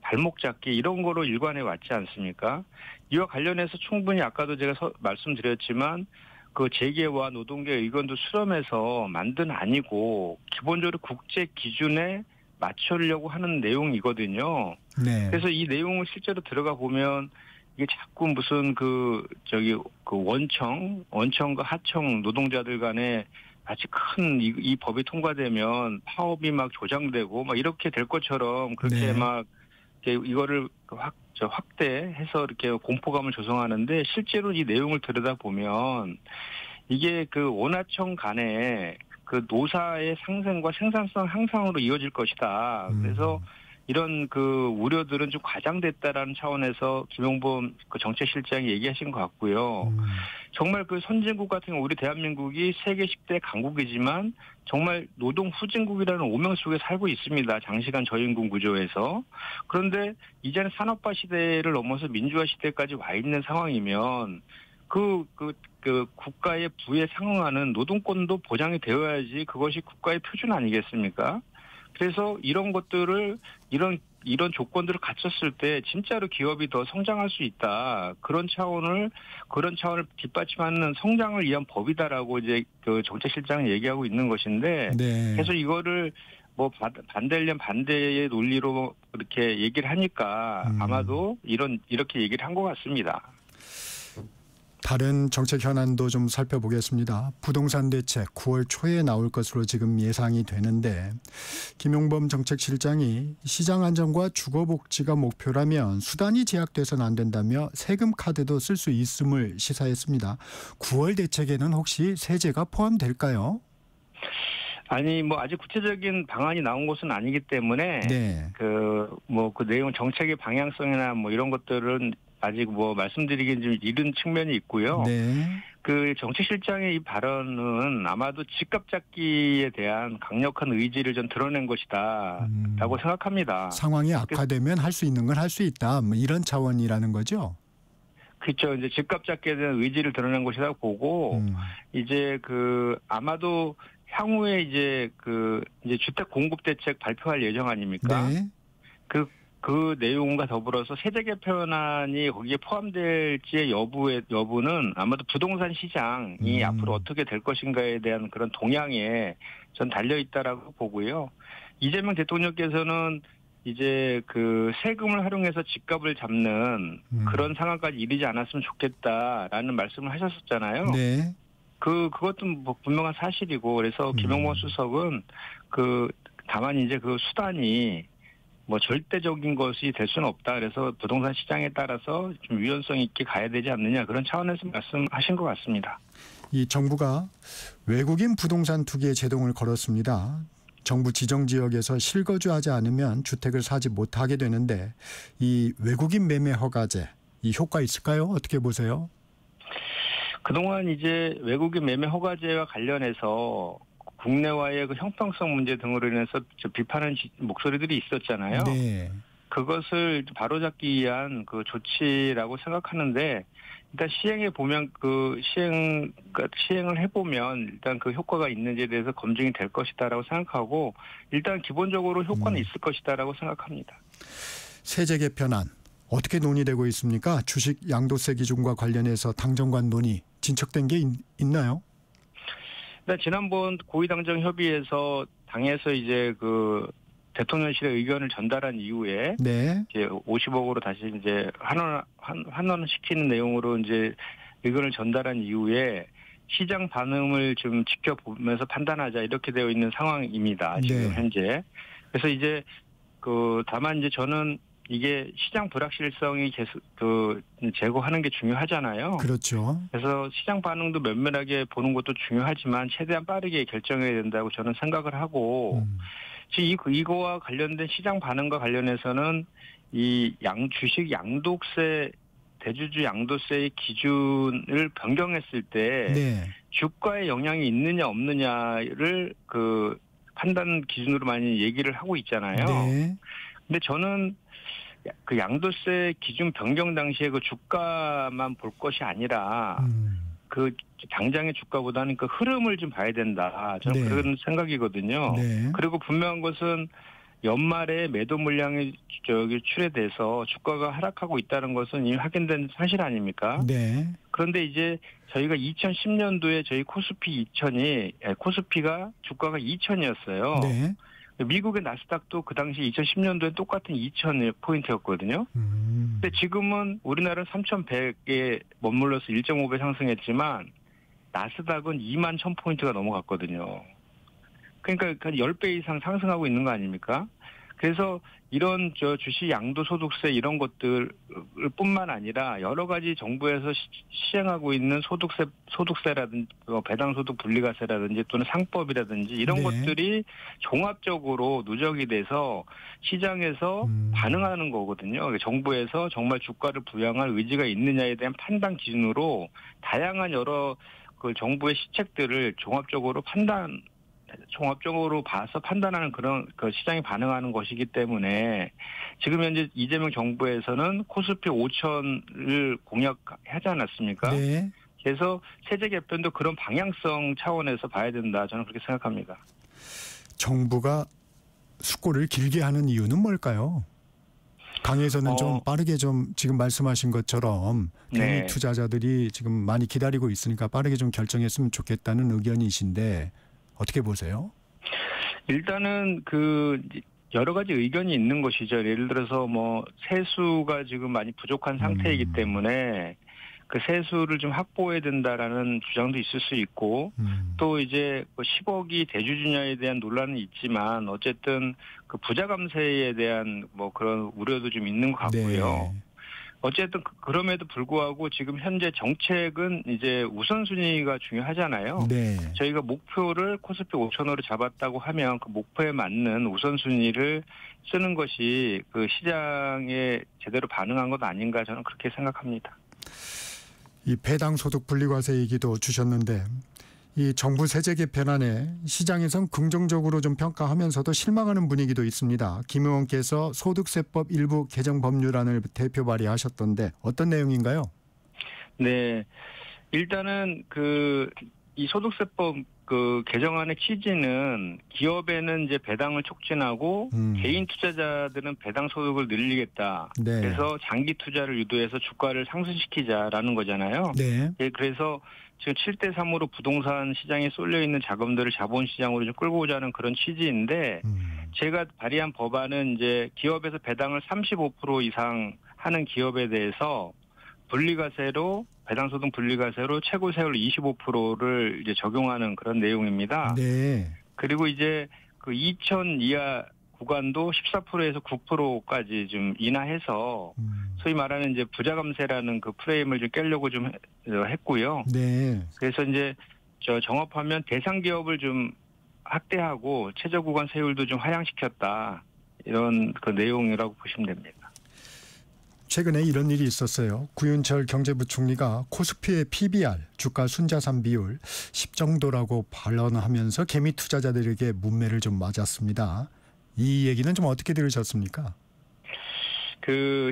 발목 잡기 이런 거로 일관해 왔지 않습니까? 이와 관련해서 충분히 아까도 제가 말씀드렸지만 그 재계와 노동계 의견도 수렴해서 만든 아니고 기본적으로 국제 기준에 맞추려고 하는 내용이거든요. 네. 그래서 이 내용을 실제로 들어가 보면 이게 자꾸 무슨 그 원청과 하청 노동자들 간에 마치 큰 이 법이 통과되면 파업이 막 조장되고 막 이렇게 될 것처럼 그렇게 네. 막 이거를 확대해서 이렇게 공포감을 조성하는데 실제로 이 내용을 들여다 보면 이게 그 원하청 간에 그 노사의 상생과 생산성 향상으로 이어질 것이다. 그래서 이런 그 우려들은 좀 과장됐다라는 차원에서 김용범 그 정책실장이 얘기하신 것 같고요. 정말 그 선진국 같은 경우 우리 대한민국이 세계 10대 강국이지만 정말 노동 후진국이라는 오명 속에 살고 있습니다. 장시간 저임금 구조에서. 그런데 이제는 산업화 시대를 넘어서 민주화 시대까지 와 있는 상황이면 그 국가의 부에 상응하는 노동권도 보장이 되어야지 그것이 국가의 표준 아니겠습니까? 그래서 이런 것들을 이런 조건들을 갖췄을 때 진짜로 기업이 더 성장할 수 있다. 그런 차원을 뒷받침하는 성장을 위한 법이다라고 이제 그 정책실장은 얘기하고 있는 것인데 네. 그래서 이거를 뭐 반대하려면 반대의 논리로 이렇게 얘기를 하니까 아마도 이렇게 얘기를 한 것 같습니다. 다른 정책 현안도 좀 살펴보겠습니다. 부동산 대책 9월 초에 나올 것으로 지금 예상이 되는데 김용범 정책실장이 시장 안정과 주거복지가 목표라면 수단이 제약돼서는 안 된다며 세금 카드도 쓸 수 있음을 시사했습니다. 9월 대책에는 혹시 세제가 포함될까요? 아니 뭐 아직 구체적인 방안이 나온 것은 아니기 때문에 네. 그 내용 정책의 방향성이나 뭐 이런 것들은 아직 뭐 말씀드리긴 좀 이른 측면이 있고요. 네. 그 정책실장의 이 발언은 아마도 집값 잡기에 대한 강력한 의지를 좀 드러낸 것이다라고 생각합니다. 상황이 악화되면 할 수 있는 건 할 수 있다. 뭐 이런 차원이라는 거죠. 그렇죠. 이제 집값 잡기에 대한 의지를 드러낸 것이라고 보고 이제 그 아마도 향후에 이제 주택 공급 대책 발표할 예정 아닙니까? 네. 그 내용과 더불어서 세제 개편안이 거기에 포함될지의 여부는 아마도 부동산 시장이 앞으로 어떻게 될 것인가에 대한 그런 동향에 전 달려 있다라고 보고요. 이재명 대통령께서는 이제 그 세금을 활용해서 집값을 잡는 그런 상황까지 이르지 않았으면 좋겠다라는 말씀을 하셨었잖아요. 네. 그것도 뭐 분명한 사실이고 그래서 김용범 수석은 다만 이제 그 수단이 뭐 절대적인 것이 될 수는 없다. 그래서 부동산 시장에 따라서 좀 유연성 있게 가야 되지 않느냐 그런 차원에서 말씀하신 것 같습니다. 이 정부가 외국인 부동산 투기에 제동을 걸었습니다. 정부 지정 지역에서 실거주하지 않으면 주택을 사지 못하게 되는데 이 외국인 매매 허가제 이 효과 있을까요? 어떻게 보세요? 그동안 이제 외국인 매매 허가제와 관련해서 국내와의 그 형평성 문제 등으로 인해서 비판하는 목소리들이 있었잖아요. 네. 그것을 바로잡기 위한 그 조치라고 생각하는데 일단 시행해 보면 시행을 해보면 일단 그 효과가 있는지에 대해서 검증이 될 것이다라고 생각하고 일단 기본적으로 효과는 있을 것이다라고 생각합니다. 세제 개편안 어떻게 논의되고 있습니까? 주식 양도세 기준과 관련해서 당정 간 논의 진척된 게 있나요? 지난번 고위당정 협의에서 당에서 이제 그 대통령실의 의견을 전달한 이후에 네. 이제 50억으로 다시 이제 환원시키는 내용으로 이제 의견을 전달한 이후에 시장 반응을 좀 지켜보면서 판단하자 이렇게 되어 있는 상황입니다. 지금 네. 현재. 그래서 이제 다만 이제 저는 이게 시장 불확실성이 계속 제거하는 게 중요하잖아요. 그렇죠. 그래서 시장 반응도 면밀하게 보는 것도 중요하지만 최대한 빠르게 결정해야 된다고 저는 생각을 하고 지금 이거와 관련된 시장 반응과 관련해서는 이 주식 양도세 대주주 양도세의 기준을 변경했을 때 네. 주가에 영향이 있느냐 없느냐를 판단 기준으로 많이 얘기를 하고 있잖아요. 네. 근데 저는 그 양도세 기준 변경 당시에 그 주가만 볼 것이 아니라 그 당장의 주가보다는 그 흐름을 좀 봐야 된다. 저는 네. 그런 생각이거든요. 네. 그리고 분명한 것은 연말에 매도 물량이 출회돼서 주가가 하락하고 있다는 것은 이미 확인된 사실 아닙니까? 네. 그런데 이제 저희가 2010년도에 저희 코스피가 주가가 2,000이었어요. 네. 미국의 나스닥도 그 당시 2010년도에 똑같은 2,000포인트였거든요. 근데 지금은 우리나라는 3,100에 머물러서 1.5배 상승했지만 나스닥은 21,000포인트가 넘어갔거든요. 그러니까 10배 이상 상승하고 있는 거 아닙니까? 그래서 이런 주식 양도소득세 이런 것들 뿐만 아니라 여러 가지 정부에서 시행하고 있는 소득세라든지 배당소득 분리과세라든지 또는 상법이라든지 이런 네. 것들이 종합적으로 누적이 돼서 시장에서 반응하는 거거든요. 정부에서 정말 주가를 부양할 의지가 있느냐에 대한 판단 기준으로 다양한 여러 정부의 시책들을 종합적으로 봐서 판단하는 그런 시장이 반응하는 것이기 때문에 지금 현재 이재명 정부에서는 코스피 5,000을 공약하지 않았습니까? 네. 그래서 세제 개편도 그런 방향성 차원에서 봐야 된다. 저는 그렇게 생각합니다. 정부가 숙고를 길게 하는 이유는 뭘까요? 강에서는 좀 빠르게 좀 지금 말씀하신 것처럼 개미 투자자들이 지금 많이 기다리고 있으니까 빠르게 좀 결정했으면 좋겠다는 의견이신데 어떻게 보세요? 일단은 여러 가지 의견이 있는 것이죠. 예를 들어서 세수가 지금 많이 부족한 상태이기 때문에 그 세수를 좀 확보해야 된다라는 주장도 있을 수 있고 또 이제 10억이 대주주냐에 대한 논란은 있지만 어쨌든 그 부자 감세에 대한 그런 우려도 좀 있는 것 같고요. 네. 어쨌든 그럼에도 불구하고 지금 현재 정책은 이제 우선순위가 중요하잖아요. 네. 저희가 목표를 코스피 5,000으로 잡았다고 하면 그 목표에 맞는 우선순위를 쓰는 것이 그 시장에 제대로 반응한 것 아닌가 저는 그렇게 생각합니다. 이 배당소득 분리과세 얘기도 주셨는데 이 정부 세제 개편안에 시장에선 긍정적으로 좀 평가하면서도 실망하는 분위기도 있습니다. 김 의원께서 소득세법 일부 개정 법률안을 대표 발의하셨던데 어떤 내용인가요? 네, 일단은 이 소득세법 개정안의 취지는 기업에는 이제 배당을 촉진하고 개인 투자자들은 배당 소득을 늘리겠다. 네. 그래서 장기 투자를 유도해서 주가를 상승시키자라는 거잖아요. 네. 그래서 지금 7대3으로 부동산 시장에 쏠려 있는 자금들을 자본시장으로 좀 끌고 오자는 그런 취지인데 제가 발의한 법안은 이제 기업에서 배당을 35% 이상 하는 기업에 대해서 배당소득 분리과세로 최고 세율 25%를 이제 적용하는 그런 내용입니다. 네. 그리고 이제 2천 이하 구간도 14%에서 9%까지 좀 인하해서 소위 말하는 이제 부자 감세라는 그 프레임을 좀 깨려고 좀 했고요. 네. 그래서 이제 정업하면 대상 기업을 좀 확대하고 최저 구간 세율도 좀 하향시켰다. 이런 그 내용이라고 보시면 됩니다. 최근에 이런 일이 있었어요. 구윤철 경제부총리가 코스피의 PBR, 주가 순자산 비율 10 정도라고 발언하면서 개미 투자자들에게 문매를 좀 맞았습니다. 이 얘기는 좀 어떻게 들으셨습니까?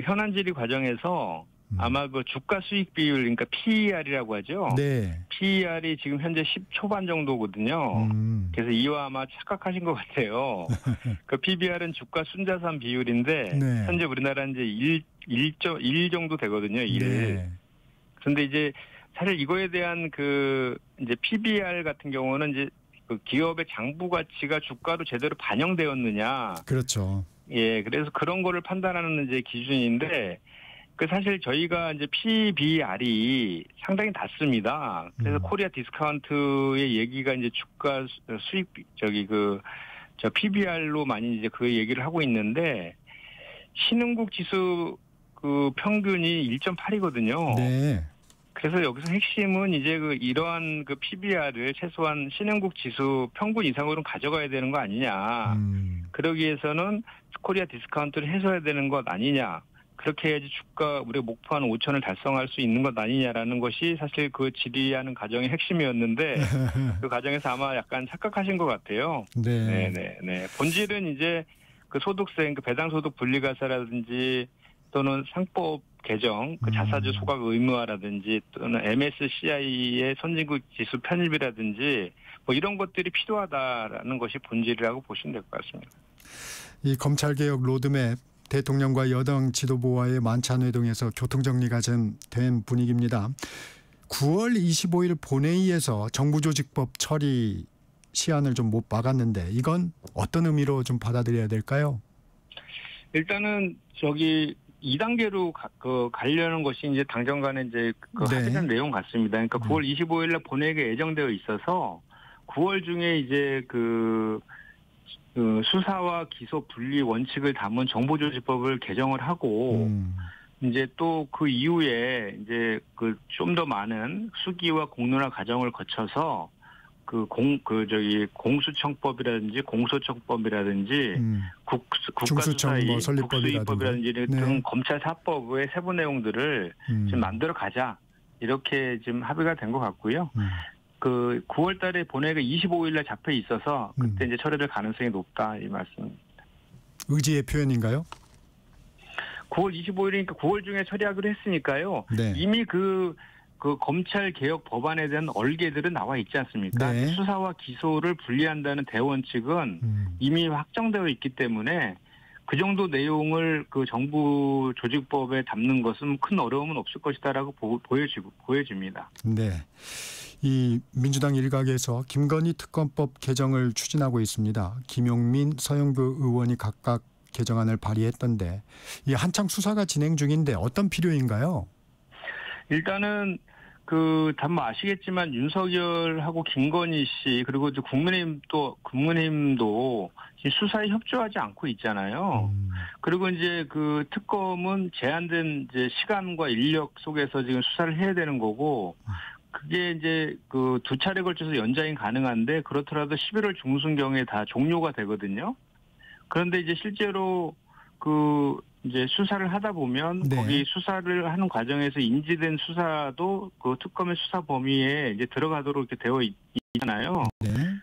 현안 질의 과정에서 아마 주가 수익 비율, 그러니까 PER이라고 하죠. 네. PER이 지금 현재 10 초반 정도거든요. 그래서 이와 아마 착각하신 것 같아요. PBR은 주가 순자산 비율인데 네. 현재 우리나라는 이제 1 정도 되거든요. 1. 네. 그런데 이제 사실 이거에 대한 이제 PBR 같은 경우는 이제 기업의 장부 가치가 주가로 제대로 반영되었느냐. 그렇죠. 예, 그래서 그런 거를 판단하는 이제 기준인데 사실 저희가 이제 PBR이 상당히 낮습니다. 그래서 코리아 디스카운트의 얘기가 이제 주가 수익 PBR로 많이 이제 그 얘기를 하고 있는데 신흥국 지수 그 평균이 1.8이거든요. 네. 그래서 여기서 핵심은 이제 이러한 PBR을 최소한 신흥국 지수 평균 이상으로는 가져가야 되는 거 아니냐. 그러기 위해서는 코리아 디스카운트를 해소해야 되는 것 아니냐. 그렇게 해야지 주가 우리가 목표하는 5천을 달성할 수 있는 것 아니냐라는 것이 사실 그 질의하는 과정의 핵심이었는데 그 과정에서 아마 약간 착각하신 것 같아요. 네. 네. 본질은 이제 그 소득세, 배당소득 분리가세라든지 또는 상법 개정, 자사주 소각 의무화라든지 또는 MSCI의 선진국 지수 편입이라든지 뭐 이런 것들이 필요하다라는 것이 본질이라고 보시면 될 것 같습니다. 이 검찰개혁 로드맵 대통령과 여당 지도부와의 만찬회동에서 교통정리가 된 분위기입니다. 9월 25일 본회의에서 정부조직법 처리 시한을 좀 못 막았는데 이건 어떤 의미로 좀 받아들여야 될까요? 일단은 2단계로 가려는 것이 이제 당정 간에 이제 합의된 내용 같습니다. 그러니까 9월 25일날 본회의가 예정되어 있어서 9월 중에 이제 수사와 기소 분리 원칙을 담은 정보조직법을 개정을 하고 이제 또 그 이후에 이제 좀 더 많은 수기와 공론화 과정을 거쳐서 공수처법이라든지 공소청법이라든지 국가수사위, 국수위법이라든지 등 검찰 사법의 세부 내용들을 지금 만들어 가자 이렇게 지금 합의가 된 것 같고요. 9월 달에 본회의가 25일날 잡혀 있어서 그때 이제 처리될 가능성이 높다 이 말씀입니다. 의지의 표현인가요? 9월 25일이니까 9월 중에 처리하기로 했으니까요. 네. 이미 그 검찰 개혁 법안에 대한 얼개들은 나와 있지 않습니까? 네. 수사와 기소를 분리한다는 대원칙은 이미 확정되어 있기 때문에 그 정도 내용을 정부 조직법에 담는 것은 큰 어려움은 없을 것이다라고 보여집니다. 네. 이 민주당 일각에서 김건희 특검법 개정을 추진하고 있습니다. 김용민, 서영교 의원이 각각 개정안을 발의했던데 이 한창 수사가 진행 중인데 어떤 필요인가요? 일단은 다 아시겠지만 윤석열하고 김건희 씨 그리고 국민의힘도 수사에 협조하지 않고 있잖아요. 그리고 이제 특검은 제한된 이제 시간과 인력 속에서 지금 수사를 해야 되는 거고 그게 이제 두 차례 걸쳐서 연장이 가능한데 그렇더라도 11월 중순경에 다 종료가 되거든요. 그런데 이제 실제로 이제 수사를 하다 보면 거기 수사를 하는 과정에서 인지된 수사도 특검의 수사 범위에 이제 들어가도록 이렇게 되어 있잖아요.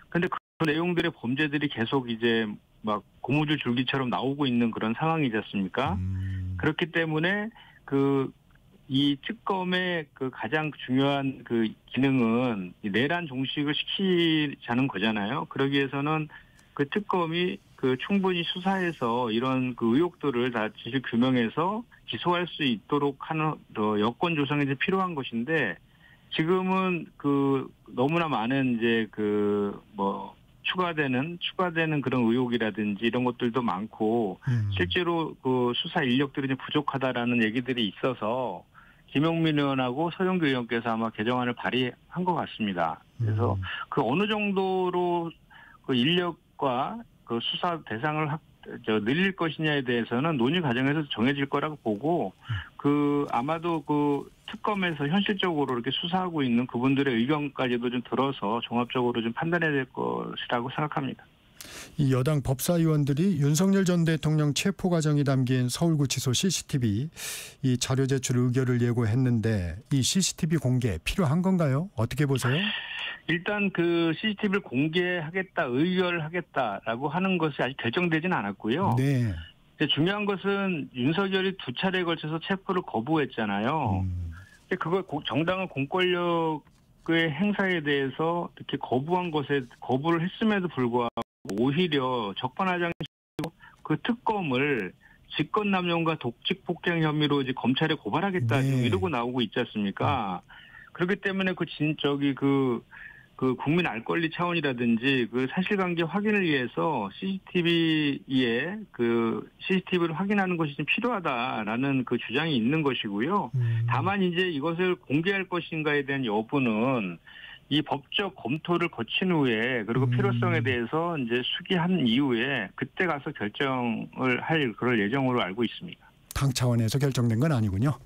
그런데 그 내용들의 범죄들이 계속 이제 막 고무줄 줄기처럼 나오고 있는 그런 상황이지 않습니까? 그렇기 때문에 이 특검의 가장 중요한 기능은 내란 종식을 시키자는 거잖아요. 그러기 위해서는 특검이 충분히 수사해서 이런 의혹들을 다 진실 규명해서 기소할 수 있도록 하는 여건 조성이 이제 필요한 것인데 지금은 너무나 많은 이제 추가되는 그런 의혹이라든지 이런 것들도 많고 실제로 수사 인력들이 이제 부족하다라는 얘기들이 있어서 김용민 의원하고 서영교 의원께서 아마 개정안을 발의한 것 같습니다. 그래서 어느 정도로 인력과 수사 대상을 늘릴 것이냐에 대해서는 논의 과정에서 정해질 거라고 보고 아마도 특검에서 현실적으로 이렇게 수사하고 있는 그분들의 의견까지도 좀 들어서 종합적으로 좀 판단해야 될 것이라고 생각합니다. 이 여당 법사위원들이 윤석열 전 대통령 체포 과정이 담긴 서울구치소 CCTV 이 자료 제출 의결을 예고했는데 이 CCTV 공개 필요한 건가요? 어떻게 보세요? 일단 CCTV를 공개하겠다, 의결하겠다라고 하는 것이 아직 결정되지는 않았고요. 네. 중요한 것은 윤석열이 2차례에 걸쳐서 체포를 거부했잖아요. 그걸 정당한 공권력의 행사에 대해서 이렇게 거부를 했음에도 불구하고 오히려 적반하장식으로 특검을 직권남용과 독직폭행 혐의로 이제 검찰에 고발하겠다 지금 이러고 나오고 있지 않습니까? 그렇기 때문에 그 국민 알 권리 차원이라든지 그 사실관계 확인을 위해서 CCTV를 확인하는 것이 좀 필요하다라는 그 주장이 있는 것이고요. 다만 이제 이것을 공개할 것인가에 대한 여부는 이 법적 검토를 거친 후에 그리고 필요성에 대해서 이제 수기한 이후에 그때 가서 결정을 할 그럴 예정으로 알고 있습니다. 당 차원에서 결정된 건 아니군요.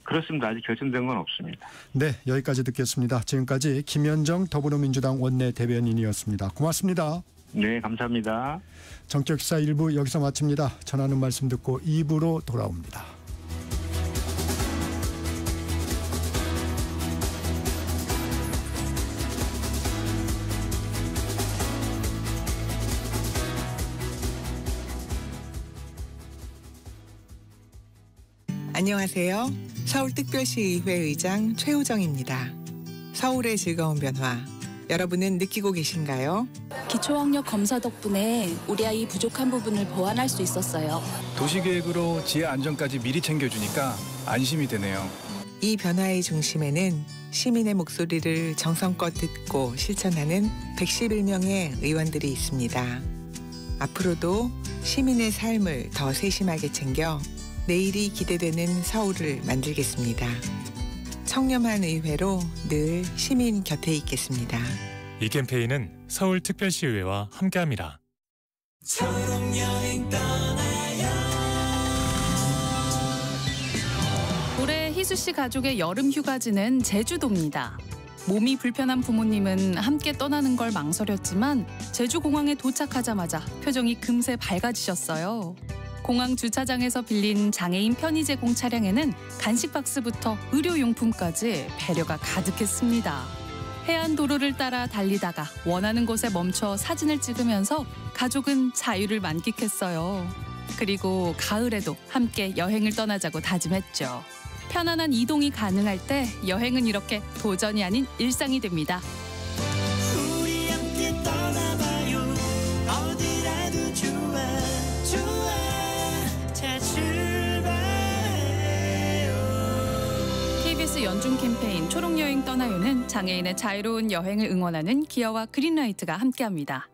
그렇습니다. 아직 결정된 건 없습니다. 네, 여기까지 듣겠습니다. 지금까지 김현정 더불어민주당 원내대변인이었습니다. 고맙습니다. 네, 감사합니다. 정치역사 1부 여기서 마칩니다. 전하는 말씀 듣고 2부로 돌아옵니다. 안녕하세요. 서울특별시의회 의장 최호정입니다. 서울의 즐거운 변화, 여러분은 느끼고 계신가요? 기초학력 검사 덕분에 우리 아이 부족한 부분을 보완할 수 있었어요. 도시계획으로 지하 안전까지 미리 챙겨주니까 안심이 되네요. 이 변화의 중심에는 시민의 목소리를 정성껏 듣고 실천하는 111명의 의원들이 있습니다. 앞으로도 시민의 삶을 더 세심하게 챙겨 내일이 기대되는 서울을 만들겠습니다. 청렴한 의회로 늘 시민 곁에 있겠습니다. 이 캠페인은 서울특별시의회와 함께합니다. 올해 희수 씨 가족의 여름 휴가지는 제주도입니다. 몸이 불편한 부모님은 함께 떠나는 걸 망설였지만 제주공항에 도착하자마자 표정이 금세 밝아지셨어요. 공항 주차장에서 빌린 장애인 편의 제공 차량에는 간식 박스부터 의료용품까지 배려가 가득했습니다. 해안 도로를 따라 달리다가 원하는 곳에 멈춰 사진을 찍으면서 가족은 자유를 만끽했어요. 그리고 가을에도 함께 여행을 떠나자고 다짐했죠. 편안한 이동이 가능할 때 여행은 이렇게 도전이 아닌 일상이 됩니다. 우리 함께 떠나봐요. 어디라도 좋아. KBS 연중 캠페인 초록여행 떠나요는 장애인의 자유로운 여행을 응원하는 기아와 그린라이트가 함께합니다.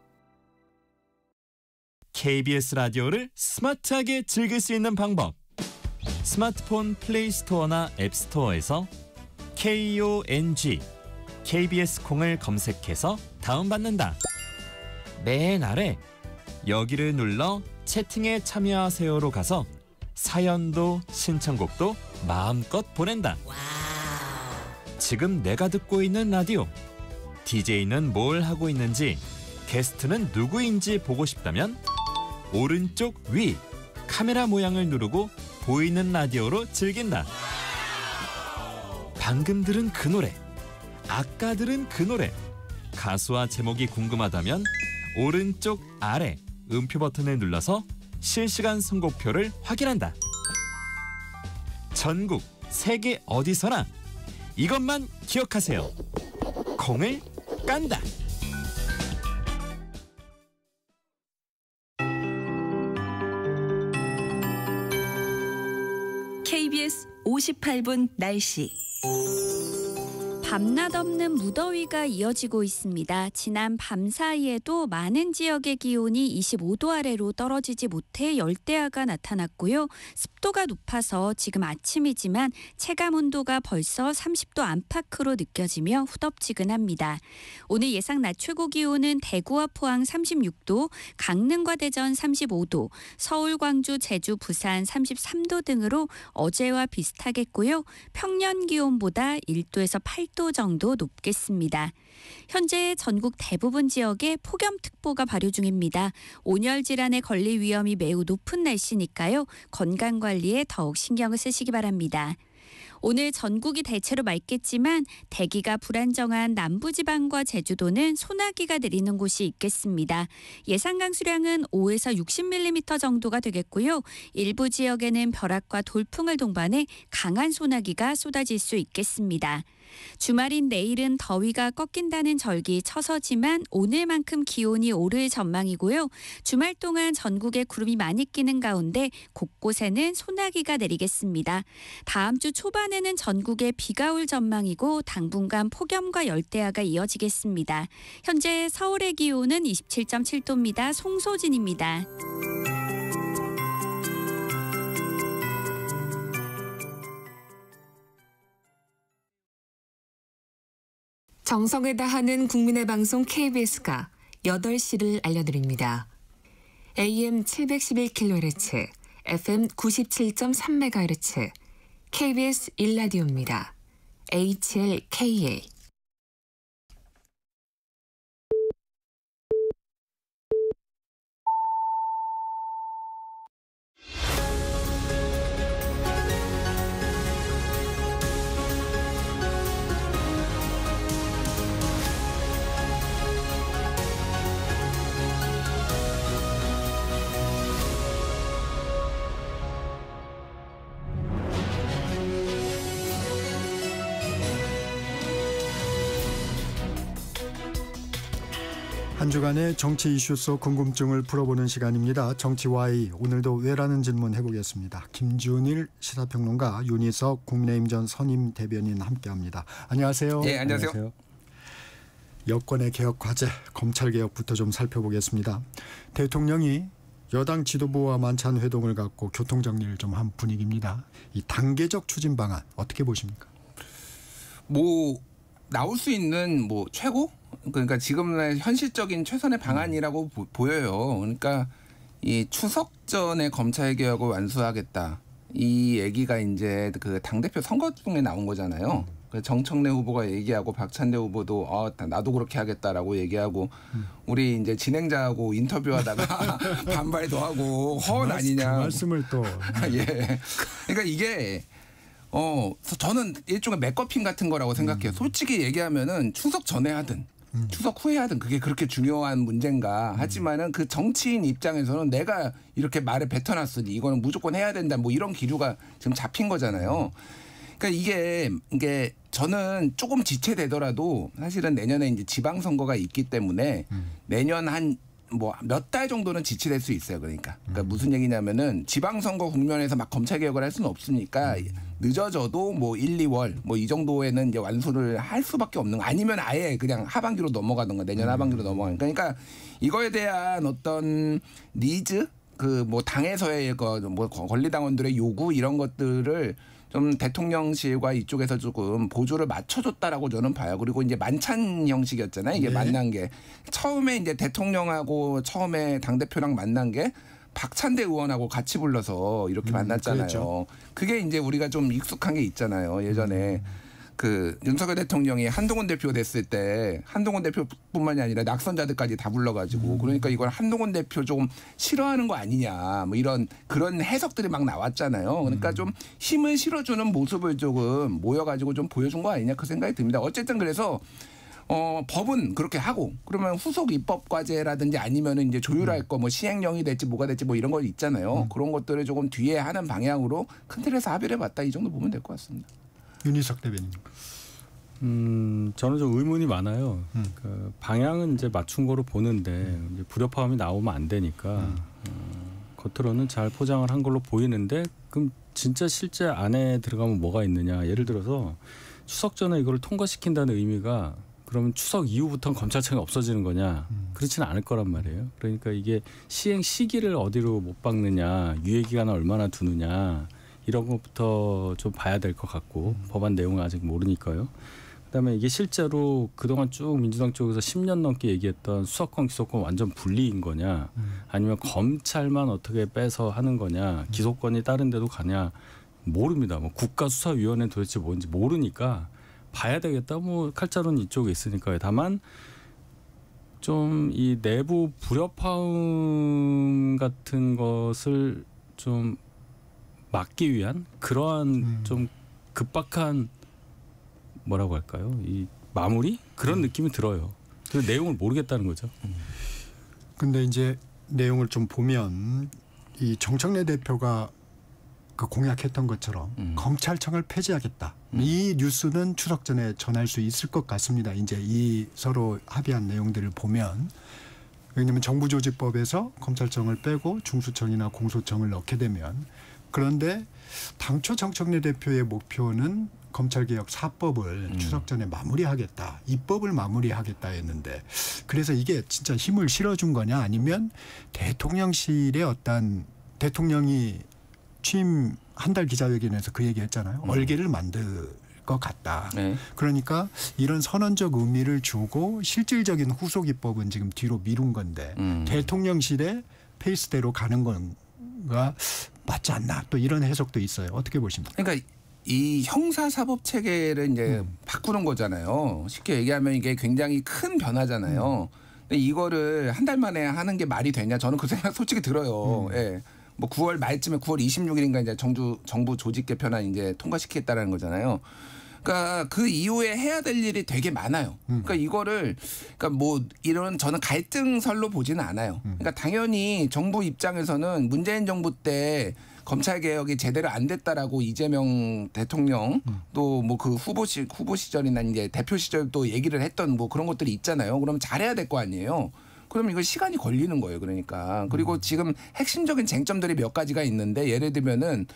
KBS 라디오를 스마트하게 즐길 수 있는 방법. 스마트폰 플레이스토어나 앱스토어에서 KONG KBS 콩을 검색해서 다운받는다. 맨 아래 여기를 눌러 채팅에 참여하세요로 가서 사연도 신청곡도 마음껏 보낸다. 지금 내가 듣고 있는 라디오, DJ는 뭘 하고 있는지, 게스트는 누구인지 보고 싶다면 오른쪽 위 카메라 모양을 누르고 보이는 라디오로 즐긴다. 방금 들은 그 노래, 아까 들은 그 노래, 가수와 제목이 궁금하다면 오른쪽 아래 음표 버튼을 눌러서 실시간 선곡표를 확인한다. 전국 세계 어디서나 이것만 기억하세요. 콩을 깐다. KBS 58분 날씨. 밤낮 없는 무더위가 이어지고 있습니다. 지난 밤 사이에도 많은 지역의 기온이 25도 아래로 떨어지지 못해 열대야가 나타났고요. 습도가 높아서 지금 아침이지만 체감 온도가 벌써 30도 안팎으로 느껴지며 후덥지근합니다. 오늘 예상 낮 최고 기온은 대구와 포항 36도, 강릉과 대전 35도, 서울, 광주, 제주, 부산 33도 등으로 어제와 비슷하겠고요. 평년 기온보다 1도에서 8도 정도 높겠습니다. 현재 전국 대부분 지역에 폭염특보가 발효 중입니다. 온열 질환에 걸릴 위험이 매우 높은 날씨니까요. 건강관리에 더욱 신경을 쓰시기 바랍니다. 오늘 전국이 대체로 맑겠지만 대기가 불안정한 남부지방과 제주도는 소나기가 내리는 곳이 있겠습니다. 예상 강수량은 5에서 60mm 정도가 되겠고요. 일부 지역에는 벼락과 돌풍을 동반해 강한 소나기가 쏟아질 수 있겠습니다. 주말인 내일은 더위가 꺾인다는 절기 처서지만 오늘만큼 기온이 오를 전망이고요. 주말 동안 전국에 구름이 많이 끼는 가운데 곳곳에는 소나기가 내리겠습니다. 다음 주 초반 주말에는 전국에 비가 올 전망이고 당분간 폭염과 열대야가 이어지겠습니다. 현재 서울의 기온은 27.7도입니다. 송소진입니다. 정성을 다하는 국민의 방송 KBS가 8시를 알려드립니다. AM 711kHz, FM 97.3MHz, KBS 1라디오입니다. HLKA. 한 주간의 정치 이슈 속 궁금증을 풀어보는 시간입니다. 정치와이, 오늘도 왜라는 질문 해보겠습니다. 김준일 시사평론가, 윤희석 국민의힘 전 선임 대변인 함께합니다. 안녕하세요. 네, 안녕하세요. 여권의 개혁 과제, 검찰개혁부터 좀 살펴보겠습니다. 대통령이 여당 지도부와 만찬 회동을 갖고 교통정리를 좀 한 분위기입니다. 이 단계적 추진 방안 어떻게 보십니까? 나올 수 있는 최고? 그러니까 지금의 현실적인 최선의 방안이라고 보여요. 그러니까 이 추석 전에 검찰 개혁을 완수하겠다. 이 얘기가 이제 그 당대표 선거 중에 나온 거잖아요. 정청래 후보가 얘기하고 박찬대 후보도 나도 그렇게 하겠다라고 얘기하고 우리 이제 진행자하고 인터뷰하다가 반발도 하고 허언 아니냐. 그 말씀을 또. 예. 그러니까 이게 저는 일종의 맥거핀 같은 거라고 생각해요. 솔직히 얘기하면은 추석 전에 하든 추석 후에 하든 그게 그렇게 중요한 문제인가. 하지만은 그 정치인 입장에서는 내가 이렇게 말을 뱉어놨으니 이거는 무조건 해야 된다. 이런 기류가 지금 잡힌 거잖아요. 그러니까 이게 저는 조금 지체되더라도 사실은 내년에 이제 지방선거가 있기 때문에 내년 한 몇 달 정도는 지체될 수 있어요. 그러니까 무슨 얘기냐면은 지방선거 국면에서 막 검찰개혁을 할 수는 없으니까 늦어져도 1, 2월 이 정도에는 이제 완수를 할 수밖에 없는 거. 아니면 아예 그냥 하반기로 넘어가든가 내년 하반기로 넘어가는 거. 그러니까 이거에 대한 어떤 니즈 당에서의 권리당원들의 요구 이런 것들을 좀 대통령실과 이쪽에서 조금 보조를 맞춰줬다라고 저는 봐요. 그리고 이제 만찬 형식이었잖아요. 이게 만난 게 처음에 이제 대통령하고 처음에 당대표랑 만난 게 박찬대 의원하고 같이 불러서 이렇게 만났잖아요. 그랬죠. 그게 이제 우리가 좀 익숙한 게 있잖아요. 예전에 그 윤석열 대통령이 한동훈 대표 됐을 때 한동훈 대표뿐만이 아니라 낙선자들까지 다 불러가지고 그러니까 이걸 한동훈 대표 좀 싫어하는 거 아니냐 이런 그런 해석들이 막 나왔잖아요. 그러니까 좀 힘을 실어주는 모습을 조금 모여가지고 좀 보여준 거 아니냐 그 생각이 듭니다. 어쨌든 그래서 법은 그렇게 하고 그러면 후속 입법 과제라든지 아니면은 이제 조율할 거 시행령이 될지 뭐가 될지 이런 거 있잖아요. 그런 것들을 조금 뒤에 하는 방향으로 큰 틀에서 합의를 봤다 이 정도 보면 될 것 같습니다. 윤희석 대변인. 저는 좀 의문이 많아요. 그 방향은 이제 맞춘 거로 보는데 이제 불협화음이 나오면 안 되니까 겉으로는 잘 포장을 한 걸로 보이는데 그럼 진짜 실제 안에 들어가면 뭐가 있느냐. 예를 들어서 추석 전에 이걸 통과시킨다는 의미가 그러면 추석 이후부터는 검찰청이 없어지는 거냐. 그렇지는 않을 거란 말이에요. 그러니까 이게 시행 시기를 어디로 못 박느냐. 유예기간을 얼마나 두느냐. 이런 것부터 좀 봐야 될 것 같고 법안 내용은 아직 모르니까요. 그다음에 이게 실제로 그동안 쭉 민주당 쪽에서 10년 넘게 얘기했던 수사권 기소권 완전 분리인 거냐 아니면 검찰만 어떻게 빼서 하는 거냐 기소권이 다른 데도 가냐 모릅니다. 국가수사위원회 도대체 뭔지 모르니까 봐야 되겠다. 칼자루는 이쪽에 있으니까요. 다만 좀 이 내부 불협화음 같은 것을 좀 막기 위한 그러한 좀 급박한 뭐라고 할까요? 이 마무리 그런 느낌이 들어요. 그 내용을 모르겠다는 거죠. 근데 이제 내용을 좀 보면 이 정청래 대표가 그 공약했던 것처럼 검찰청을 폐지하겠다. 이 뉴스는 추석 전에 전할 수 있을 것 같습니다. 이제 이 서로 합의한 내용들을 보면 왜냐하면 정부조직법에서 검찰청을 빼고 중수청이나 공소청을 넣게 되면 그런데 당초 정청래 대표의 목표는 검찰개혁 4법을 추석 전에 마무리하겠다. 입법을 마무리하겠다였는데 그래서 이게 진짜 힘을 실어준 거냐 아니면 대통령실의 어떤 대통령이 취임 한 달 기자회견에서 그 얘기했잖아요. 얼개를 만들 것 같다. 네. 그러니까 이런 선언적 의미를 주고 실질적인 후속 입법은 지금 뒤로 미룬 건데 대통령실의 페이스대로 가는 건가 맞지 않나 또 이런 해석도 있어요. 어떻게 보십니까? 그러니까 이 형사사법 체계를 이제 바꾸는 거잖아요. 쉽게 얘기하면 이게 굉장히 큰 변화잖아요. 근데 이거를 한 달 만에 하는 게 말이 되냐? 저는 그 생각 솔직히 들어요. 예. 뭐 9월 말쯤에 9월 26일인가 이제 정부 조직 개편안 이제 통과시키겠다라는 거잖아요. 그러니까 그 이후에 해야 될 일이 되게 많아요. 그러니까 이거를 그러니까 뭐 이런 저는 갈등설로 보지는 않아요. 그러니까 당연히 정부 입장에서는 문재인 정부 때 검찰 개혁이 제대로 안 됐다라고 이재명 대통령 또 뭐 그 후보 시절이나 이제 대표 시절 또 얘기를 했던 뭐 그런 것들이 있잖아요. 그럼 잘해야 될 거 아니에요. 그럼 이거 시간이 걸리는 거예요. 그러니까 그리고 지금 핵심적인 쟁점들이 몇 가지가 있는데 예를 들면은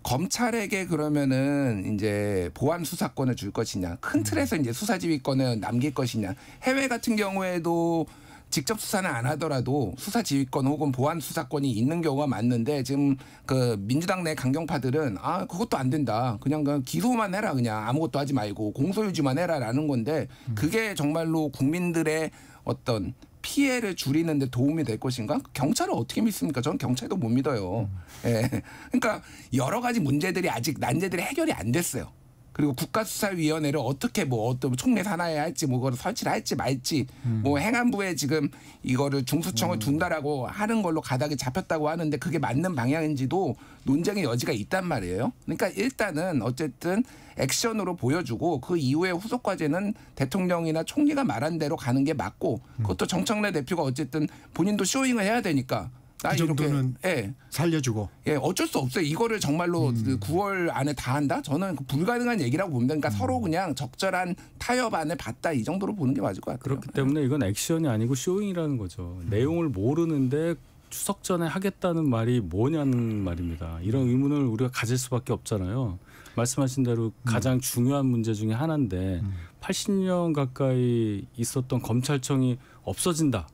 검찰에게 그러면은 이제 보안 수사권을 줄 것이냐, 큰 틀에서 이제 수사지휘권을 남길 것이냐. 해외 같은 경우에도 직접 수사는 안 하더라도 수사지휘권 혹은 보안 수사권이 있는 경우가 많는데 지금 그 민주당 내 강경파들은 아 그것도 안 된다. 그냥 기소만 해라. 그냥 아무것도 하지 말고 공소유지만 해라라는 건데 그게 정말로 국민들의 어떤 피해를 줄이는 데 도움이 될 것인가? 경찰을 어떻게 믿습니까? 저는 경찰도 못 믿어요. 예. 그러니까 여러 가지 문제들이 아직 난제들이 해결이 안 됐어요. 그리고 국가수사위원회를 어떻게 뭐 어떤 총리 산하에 할지 뭐 그걸 설치를 할지 말지 뭐 행안부에 지금 이거를 중수청을 둔다라고 하는 걸로 가닥이 잡혔다고 하는데 그게 맞는 방향인지도 논쟁의 여지가 있단 말이에요. 그러니까 일단은 어쨌든 액션으로 보여주고 그 이후에 후속 과제는 대통령이나 총리가 말한 대로 가는 게 맞고 그것도 정청래 대표가 어쨌든 본인도 쇼잉을 해야 되니까 그 정도는 예. 살려주고. 예, 어쩔 수 없어요. 이거를 정말로 9월 안에 다 한다? 저는 불가능한 얘기라고 봅니다. 그러니까 서로 그냥 적절한 타협안을 봤다 이 정도로 보는 게 맞을 것 같아요. 그렇기 때문에 이건 액션이 아니고 쇼잉이라는 거죠. 내용을 모르는데 추석 전에 하겠다는 말이 뭐냐는 말입니다. 이런 의문을 우리가 가질 수밖에 없잖아요. 말씀하신 대로 가장 중요한 문제 중에 하나인데 80년 가까이 있었던 검찰청이 없어진다.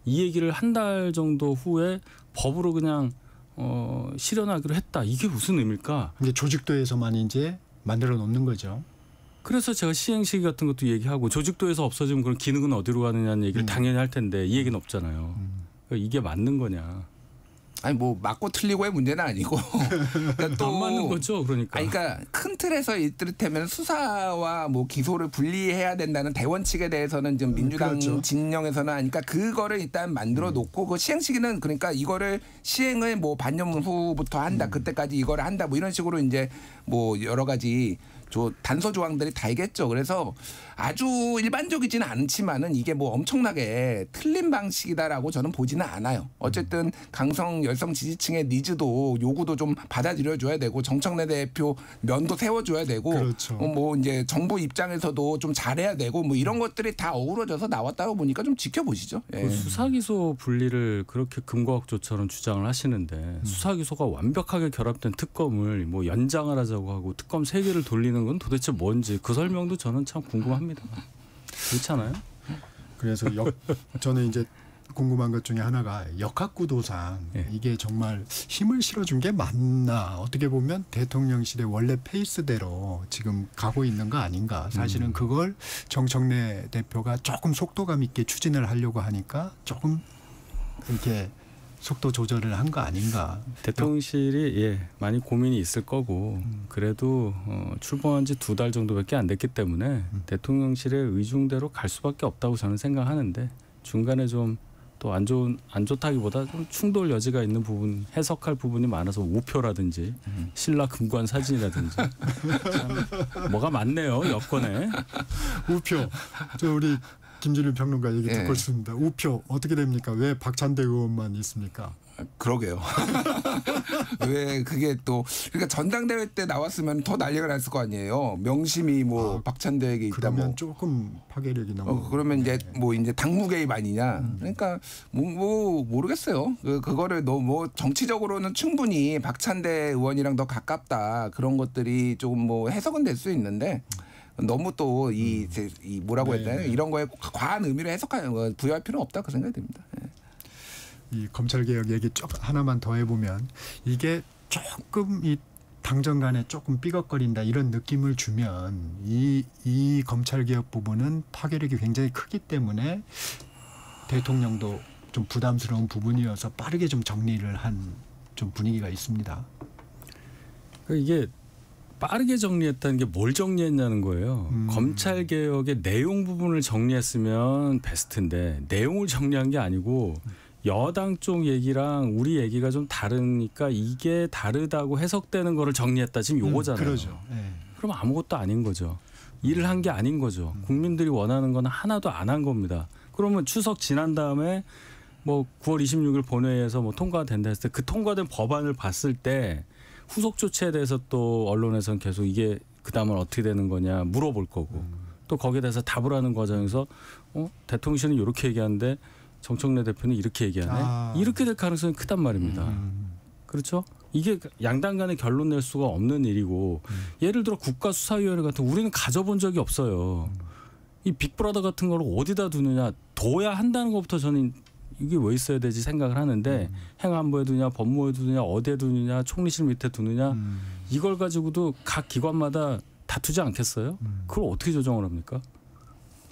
이 얘기를 한 달 정도 후에 법으로 그냥 실현하기로 했다. 이게 무슨 의미일까? 이제 조직도에서만 이제 만들어 놓는 거죠. 그래서 제가 시행 시기 같은 것도 얘기하고 조직도에서 없어지면 그럼 기능은 어디로 가느냐는 얘기를 당연히 할 텐데 이 얘기는 없잖아요. 그러니까 이게 맞는 거냐? 아니 뭐 맞고 틀리고의 문제는 아니고 그러니까 또 안 맞는 거죠. 그러니까. 아니, 그러니까 큰 틀에서 이를테면 수사와 뭐 기소를 분리해야 된다는 대원 측에 대해서는 지금 민주당 그렇죠. 진영에서는 하니까 그거를 일단 만들어 놓고 그 시행 시기는 그러니까 이거를 시행을 뭐 반년 후부터 한다. 그때까지 이거를 한다. 뭐 이런 식으로 이제 뭐 여러 가지 단서 조항들이 다 있겠죠. 그래서 아주 일반적이지는 않지만은 이게 뭐 엄청나게 틀린 방식이다라고 저는 보지는 않아요. 어쨌든 강성 열성 지지층의 니즈도 요구도 좀 받아들여줘야 되고 정청래 대표 면도 세워줘야 되고 그렇죠. 뭐 이제 정부 입장에서도 좀 잘해야 되고 뭐 이런 것들이 다 어우러져서 나왔다고 보니까 좀 지켜보시죠. 예. 그 수사기소 분리를 그렇게 금과옥조처럼 주장을 하시는데 수사기소가 완벽하게 결합된 특검을 뭐 연장을 하자고 하고 특검 3개를 돌리는 건 도대체 뭔지 그 설명도 저는 참 궁금합니다. 그렇잖아요? 그래서 저는 이제 궁금한 것 중에 하나가 역학구도상 이게 정말 힘을 실어준 게 맞나 어떻게 보면 대통령실의 원래 페이스대로 지금 가고 있는 거 아닌가 사실은 그걸 정청래 대표가 조금 속도감 있게 추진을 하려고 하니까 조금 이렇게 속도 조절을 한 거 아닌가. 대통령실이 많이 고민이 있을 거고 그래도 출범한 지 2달 정도밖에 안 됐기 때문에 대통령실의 의중대로 갈 수밖에 없다고 저는 생각하는데 중간에 좀 또 안 좋다기보다 좀 충돌 여지가 있는 부분 해석할 부분이 많아서 우표라든지 신라 금관 사진이라든지 참 뭐가 많네요 여권에. 우표. 저 우리 김준일 평론가 얘기 듣고 있습니다. 우표 어떻게 됩니까? 왜 박찬대 의원만 있습니까? 그러게요. 왜 그게 또 그러니까 전당대회 때 나왔으면 더 난리가 났을 거 아니에요. 명심이 뭐 박찬대에게 있다 그러면 뭐. 조금 파괴력이 너무. 그러면 이제 뭐 이제 당무 개입 아니냐. 그러니까 뭐 모르겠어요. 그거를 뭐 정치적으로는 충분히 박찬대 의원이랑 더 가깝다 그런 것들이 조금 뭐 해석은 될 수 있는데. 너무 또 이 뭐라고 해야 되나 이런 거에 과한 의미를 부여할 필요는 없다 그 생각이 듭니다. 예. 이 검찰개혁 얘기 쭉 하나만 더 해보면 이게 조금 이 당정 간에 조금 삐걱거린다 이런 느낌을 주면 이 검찰개혁 부분은 파괴력이 굉장히 크기 때문에 대통령도 좀 부담스러운 부분이어서 빠르게 좀 정리를 한 좀 분위기가 있습니다. 이게 빠르게 정리했다는 게 뭘 정리했냐는 거예요. 검찰개혁의 내용 부분을 정리했으면 베스트인데 내용을 정리한 게 아니고 여당 쪽 얘기랑 우리 얘기가 좀 다르니까 이게 다르다고 해석되는 거를 정리했다. 지금 요거잖아요. 그러죠. 네. 그럼 아무것도 아닌 거죠. 일을 한 게 아닌 거죠. 국민들이 원하는 건 하나도 안 한 겁니다. 그러면 추석 지난 다음에 뭐 9월 26일 본회의에서 뭐 통과가 된다 했을 때 그 통과된 법안을 봤을 때 후속 조치에 대해서 또 언론에서는 계속 이게 그다음은 어떻게 되는 거냐 물어볼 거고 또 거기에 대해서 답을 하는 과정에서 대통령실은 이렇게 얘기하는데 정청래 대표는 이렇게 얘기하네. 이렇게 될 가능성이 크단 말입니다. 그렇죠? 이게 양당 간에 결론 낼 수가 없는 일이고 예를 들어 국가수사위원회 같은 우리는 가져본 적이 없어요. 이 빅브라더 같은 걸 어디다 두느냐 둬야 한다는 것부터 저는 이게 왜 있어야 되지 생각을 하는데 행안부에 두느냐 법무부에 두느냐 어디에 두느냐 총리실 밑에 두느냐 이걸 가지고도 각 기관마다 다투지 않겠어요? 그걸 어떻게 조정을 합니까?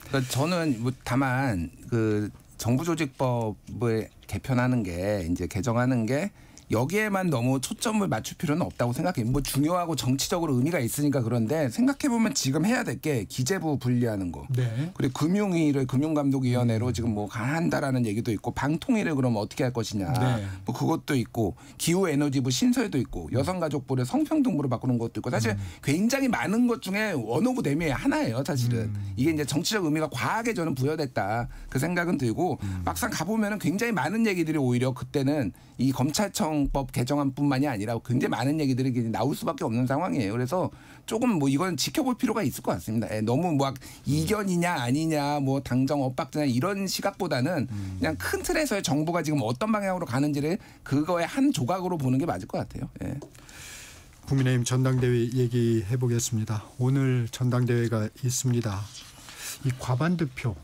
그러니까 저는 뭐 다만 그 정부조직법을 개편하는 게 이제 개정하는 게 여기에만 너무 초점을 맞출 필요는 없다고 생각해요. 뭐 중요하고 정치적으로 의미가 있으니까 그런데 생각해보면 지금 해야 될 게 기재부 분리하는 거. 네. 그리고 금융위를 금융감독위원회로 지금 뭐 한다라는 얘기도 있고 방통위를 그러면 어떻게 할 것이냐. 네. 뭐 그것도 있고 기후에너지부 신설도 있고 여성가족부를 성평등부로 바꾸는 것도 있고 사실 굉장히 많은 것 중에 원 오브 데미의 하나예요. 사실은. 이게 이제 정치적 의미가 과하게 저는 부여됐다. 그 생각은 들고 막상 가보면은 굉장히 많은 얘기들이 오히려 그때는 이 검찰청법 개정안뿐만이 아니라 굉장히 많은 얘기들이 나올 수밖에 없는 상황이에요. 그래서 조금 뭐 이건 지켜볼 필요가 있을 것 같습니다. 너무 막 이견이냐 아니냐 뭐 당정 엇박자냐 이런 시각보다는 그냥 큰 틀에서의 정부가 지금 어떤 방향으로 가는지를 그거의 한 조각으로 보는 게 맞을 것 같아요. 예. 국민의힘 전당대회 얘기해 보겠습니다. 오늘 전당대회가 있습니다. 이 과반 득표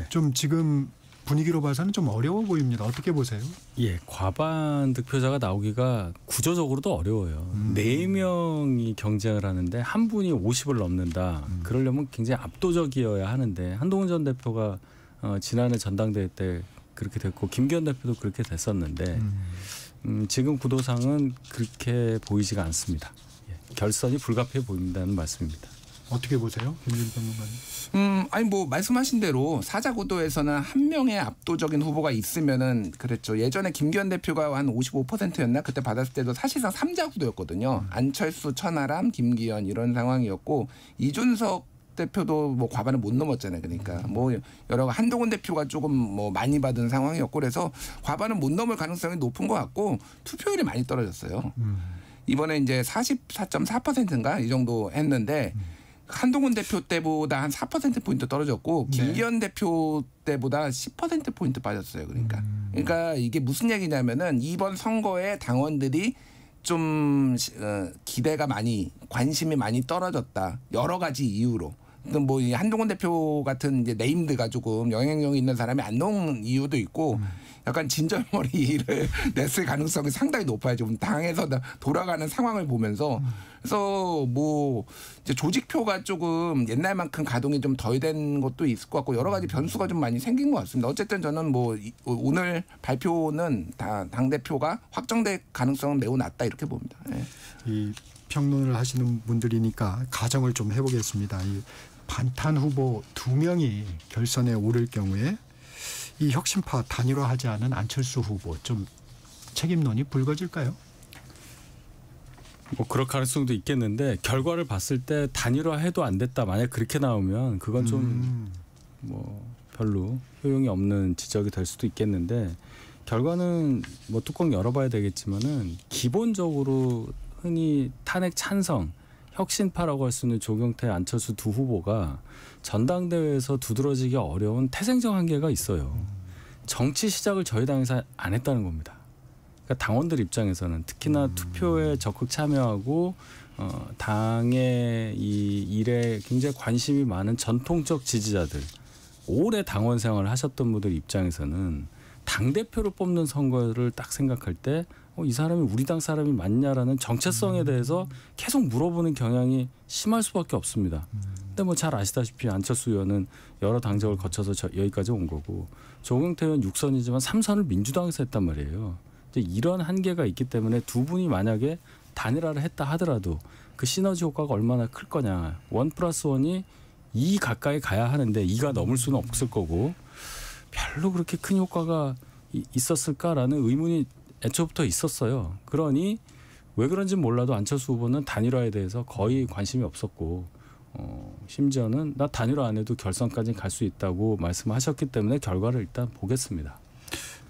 좀 지금 분위기로 봐서는 좀 어려워 보입니다. 어떻게 보세요? 예, 과반 득표자가 나오기가 구조적으로도 어려워요. 4명이 경쟁을 하는데 한 분이 50을 넘는다. 그러려면 굉장히 압도적이어야 하는데 한동훈 전 대표가 지난해 전당대회 때 그렇게 됐고 김기현 대표도 그렇게 됐었는데 지금 구도상은 그렇게 보이지가 않습니다. 예, 결선이 불가피해 보인다는 말씀입니다. 어떻게 보세요? 김준일 평론가님. 아니 뭐 말씀하신 대로 사자구도에서는 한 명의 압도적인 후보가 있으면은 그랬죠. 예전에 김기현 대표가 한 55%였나 그때 받았을 때도 사실상 3자구도였거든요. 안철수, 천하람, 김기현 이런 상황이었고 이준석 대표도 뭐 과반을 못 넘었잖아요. 그러니까 뭐 여러 한동훈 대표가 조금 뭐 많이 받은 상황이었고 그래서 과반은 못 넘을 가능성이 높은 것 같고 투표율이 많이 떨어졌어요. 이번에 이제 44.4%인가 이 정도 했는데 한동훈 대표 때보다 한 4%포인트 떨어졌고 김기현 대표 때보다 10%포인트 빠졌어요. 그러니까 이게 무슨 얘기냐면은 이번 선거에 당원들이 좀 기대가 많이 관심이 많이 떨어졌다. 여러 가지 이유로. 뭐 한동훈 대표 같은 이제 네임드가 조금 영향력이 있는 사람이 안 나온 이유도 있고 약간 진절머리를 냈을 가능성이 상당히 높아요. 좀 당에서 돌아가는 상황을 보면서 그래서 뭐 이제 조직표가 조금 옛날만큼 가동이 좀 덜 된 것도 있을 것 같고 여러 가지 변수가 좀 많이 생긴 것 같습니다. 어쨌든 저는 뭐 오늘 발표는 당 대표가 확정될 가능성은 매우 낮다 이렇게 봅니다. 네. 이 평론을 하시는 분들이니까 가정을 좀 해보겠습니다. 이 반탄 후보 2명이 결선에 오를 경우에 이 혁신파 단일화하지 않은 안철수 후보 좀 책임론이 불거질까요? 뭐 그럴 가능성도 있겠는데 결과를 봤을 때 단일화해도 안 됐다. 만약 그렇게 나오면 그건 좀 뭐 별로 효용이 없는 지적이 될 수도 있겠는데 결과는 뭐 뚜껑 열어봐야 되겠지만은 기본적으로 흔히 탄핵 찬성, 혁신파라고 할 수 있는 조경태, 안철수 두 후보가 전당대회에서 두드러지기 어려운 태생적 한계가 있어요. 정치 시작을 저희 당에서 안 했다는 겁니다. 그러니까 당원들 입장에서는 특히나 투표에 적극 참여하고 당의 이 일에 굉장히 관심이 많은 전통적 지지자들, 오래 당원 생활을 하셨던 분들 입장에서는 당대표를 뽑는 선거를 딱 생각할 때 이 사람이 우리 당 사람이 맞냐라는 정체성에 대해서 계속 물어보는 경향이 심할 수밖에 없습니다. 근데 뭐 잘 아시다시피 안철수 의원은 여러 당적을 거쳐서 여기까지 온 거고 조경태 의원 6선이지만 3선을 민주당에서 했단 말이에요. 이제 이런 한계가 있기 때문에 두 분이 만약에 단일화를 했다 하더라도 그 시너지 효과가 얼마나 클 거냐. 1+1이 2 가까이 가야 하는데 2가 넘을 수는 없을 거고 별로 그렇게 큰 효과가 있었을까라는 의문이 애초부터 있었어요. 그러니 왜 그런지는 몰라도 안철수 후보는 단일화에 대해서 거의 관심이 없었고 심지어는 나 단일화 안 해도 결선까지 갈 수 있다고 말씀하셨기 때문에 결과를 일단 보겠습니다.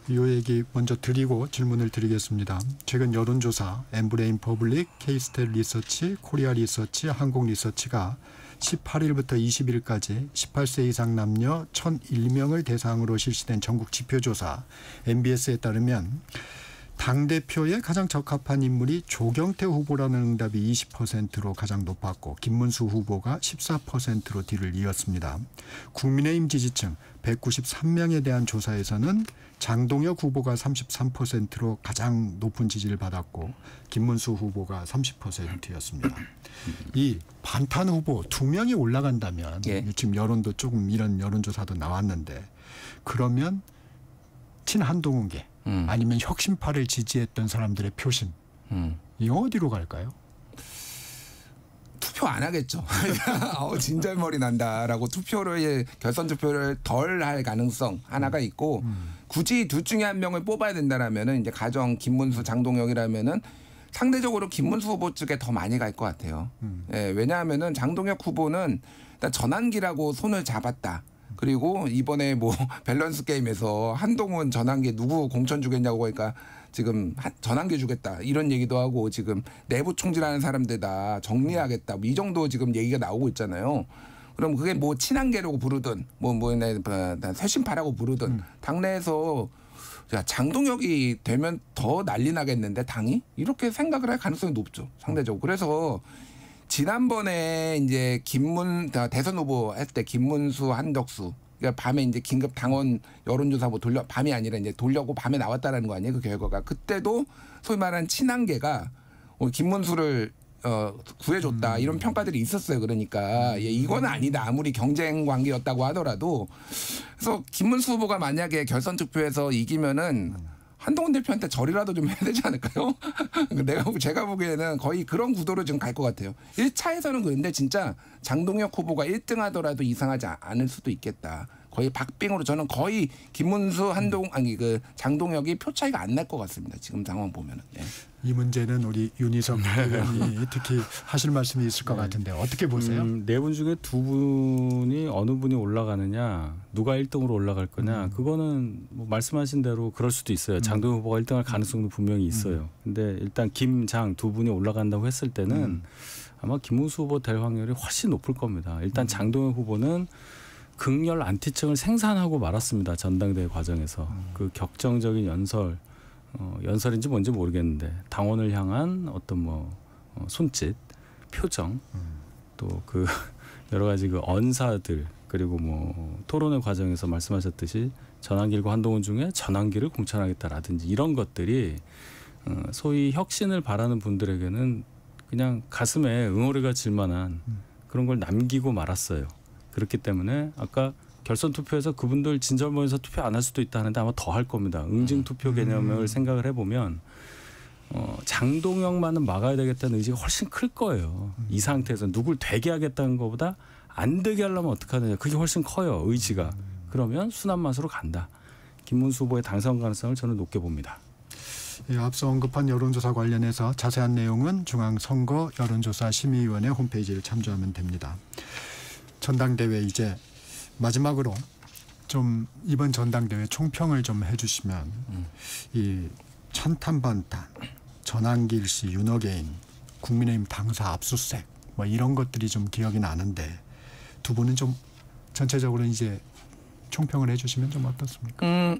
이 얘기 먼저 드리고 질문을 드리겠습니다. 최근 여론조사 엠브레인 퍼블릭, K-스텔 리서치, 코리아 리서치, 한국 리서치가 18일부터 20일까지 18세 이상 남녀 1,001명을 대상으로 실시된 전국 지표조사 MBS에 따르면 당대표에 가장 적합한 인물이 조경태 후보라는 응답이 20%로 가장 높았고 김문수 후보가 14%로 뒤를 이었습니다. 국민의힘 지지층 193명에 대한 조사에서는 장동혁 후보가 33%로 가장 높은 지지를 받았고 김문수 후보가 30%였습니다. 이 반탄 후보 2명이 올라간다면 지금 여론도 조금 이런 여론조사도 나왔는데 그러면 친한동훈계 아니면 혁신파를 지지했던 사람들의 표심 이 어디로 갈까요? 투표 안 하겠죠. 진절머리 난다라고 투표를 결선 투표를 덜 할 가능성 하나가 있고 굳이 둘 중에 한 명을 뽑아야 된다라면은 이제 가정 김문수, 장동혁이라면은 상대적으로 김문수 후보 쪽에 더 많이 갈 것 같아요. 왜냐하면은 장동혁 후보는 일단 전환기라고 손을 잡았다. 그리고 이번에 뭐 밸런스 게임에서 한동훈 전환기 누구 공천 주겠냐고 하니까 지금 전환기 주겠다 이런 얘기도 하고 지금 내부 총질하는 사람들 다 정리하겠다 이 정도 지금 얘기가 나오고 있잖아요. 그럼 그게 뭐 친한계라고 부르든 쇄신파라고 부르든 당내에서 장동혁이 되면 더 난리 나겠는데 당이 이렇게 생각을 할 가능성이 높죠 상대적으로. 그래서 지난번에 이제 대선 후보 할 때 김문수, 한덕수 그러니까 밤에 이제 긴급 당원 여론조사 뭐 밤이 아니라 이제 돌려고 밤에 나왔다라는 거 아니에요 그 결과가. 그때도 소위 말하는 친한계가 김문수를 구해줬다 이런 평가들이 있었어요. 그러니까 이건 아니다 아무리 경쟁 관계였다고 하더라도. 그래서 김문수 후보가 만약에 결선 투표에서 이기면은 한동훈 대표한테 절이라도 좀 해야 되지 않을까요? 제가 보기에는 거의 그런 구도로 지금 갈 것 같아요. 1차에서는 그런데 진짜 장동혁 후보가 1등 하더라도 이상하지 않을 수도 있겠다. 거의 박빙으로 저는 거의 김문수, 장동혁이 표 차이가 안 날 것 같습니다. 지금 상황 보면은. 네. 이 문제는 우리 윤희석 의원이 특히 하실 말씀이 있을 것 같은데 어떻게 보세요? 네 분 중에 두 분이 어느 분이 올라가느냐, 누가 1등으로 올라갈 거냐, 그거는 뭐 말씀하신 대로 그럴 수도 있어요. 장동혁 후보가 1등할 가능성도 분명히 있어요. 근데 일단 김, 장 두 분이 올라간다고 했을 때는 아마 김문수 후보 될 확률이 훨씬 높을 겁니다. 일단 장동혁 후보는 극렬 안티층을 생산하고 말았습니다. 전당대회 과정에서. 그 격정적인 연설인지 뭔지 모르겠는데 당원을 향한 어떤 손짓, 표정, 또 그 여러 가지 그 언사들 그리고 뭐 토론회 과정에서 말씀하셨듯이 전환기과 한동훈 중에 전환기를 공천하겠다라든지 이런 것들이 소위 혁신을 바라는 분들에게는 그냥 가슴에 응어리가 질 만한 그런 걸 남기고 말았어요. 그렇기 때문에 아까 결선 투표에서 그분들 진절머리에서 투표 안 할 수도 있다 하는데 아마 더 할 겁니다. 응징 투표 개념을 생각을 해보면 장동혁만은 막아야 되겠다는 의지가 훨씬 클 거예요. 이 상태에서 누굴 되게 하겠다는 것보다 안 되게 하려면 어떻게 하느냐. 그게 훨씬 커요. 의지가. 그러면 순한 맛으로 간다. 김문수 후보의 당선 가능성을 저는 높게 봅니다. 앞서 언급한 여론조사 관련해서 자세한 내용은 중앙선거 여론조사 심의위원회 홈페이지를 참조하면 됩니다. 전당대회 이제 마지막으로 좀 이번 전당대회 총평을 좀 해주시면 이 찬탄반탄, 전한길 씨, 윤어게인, 국민의힘 당사 압수수색 뭐 이런 것들이 좀 기억이 나는데 두 분은 좀 전체적으로 이제 총평을 해주시면 좀 어떻습니까?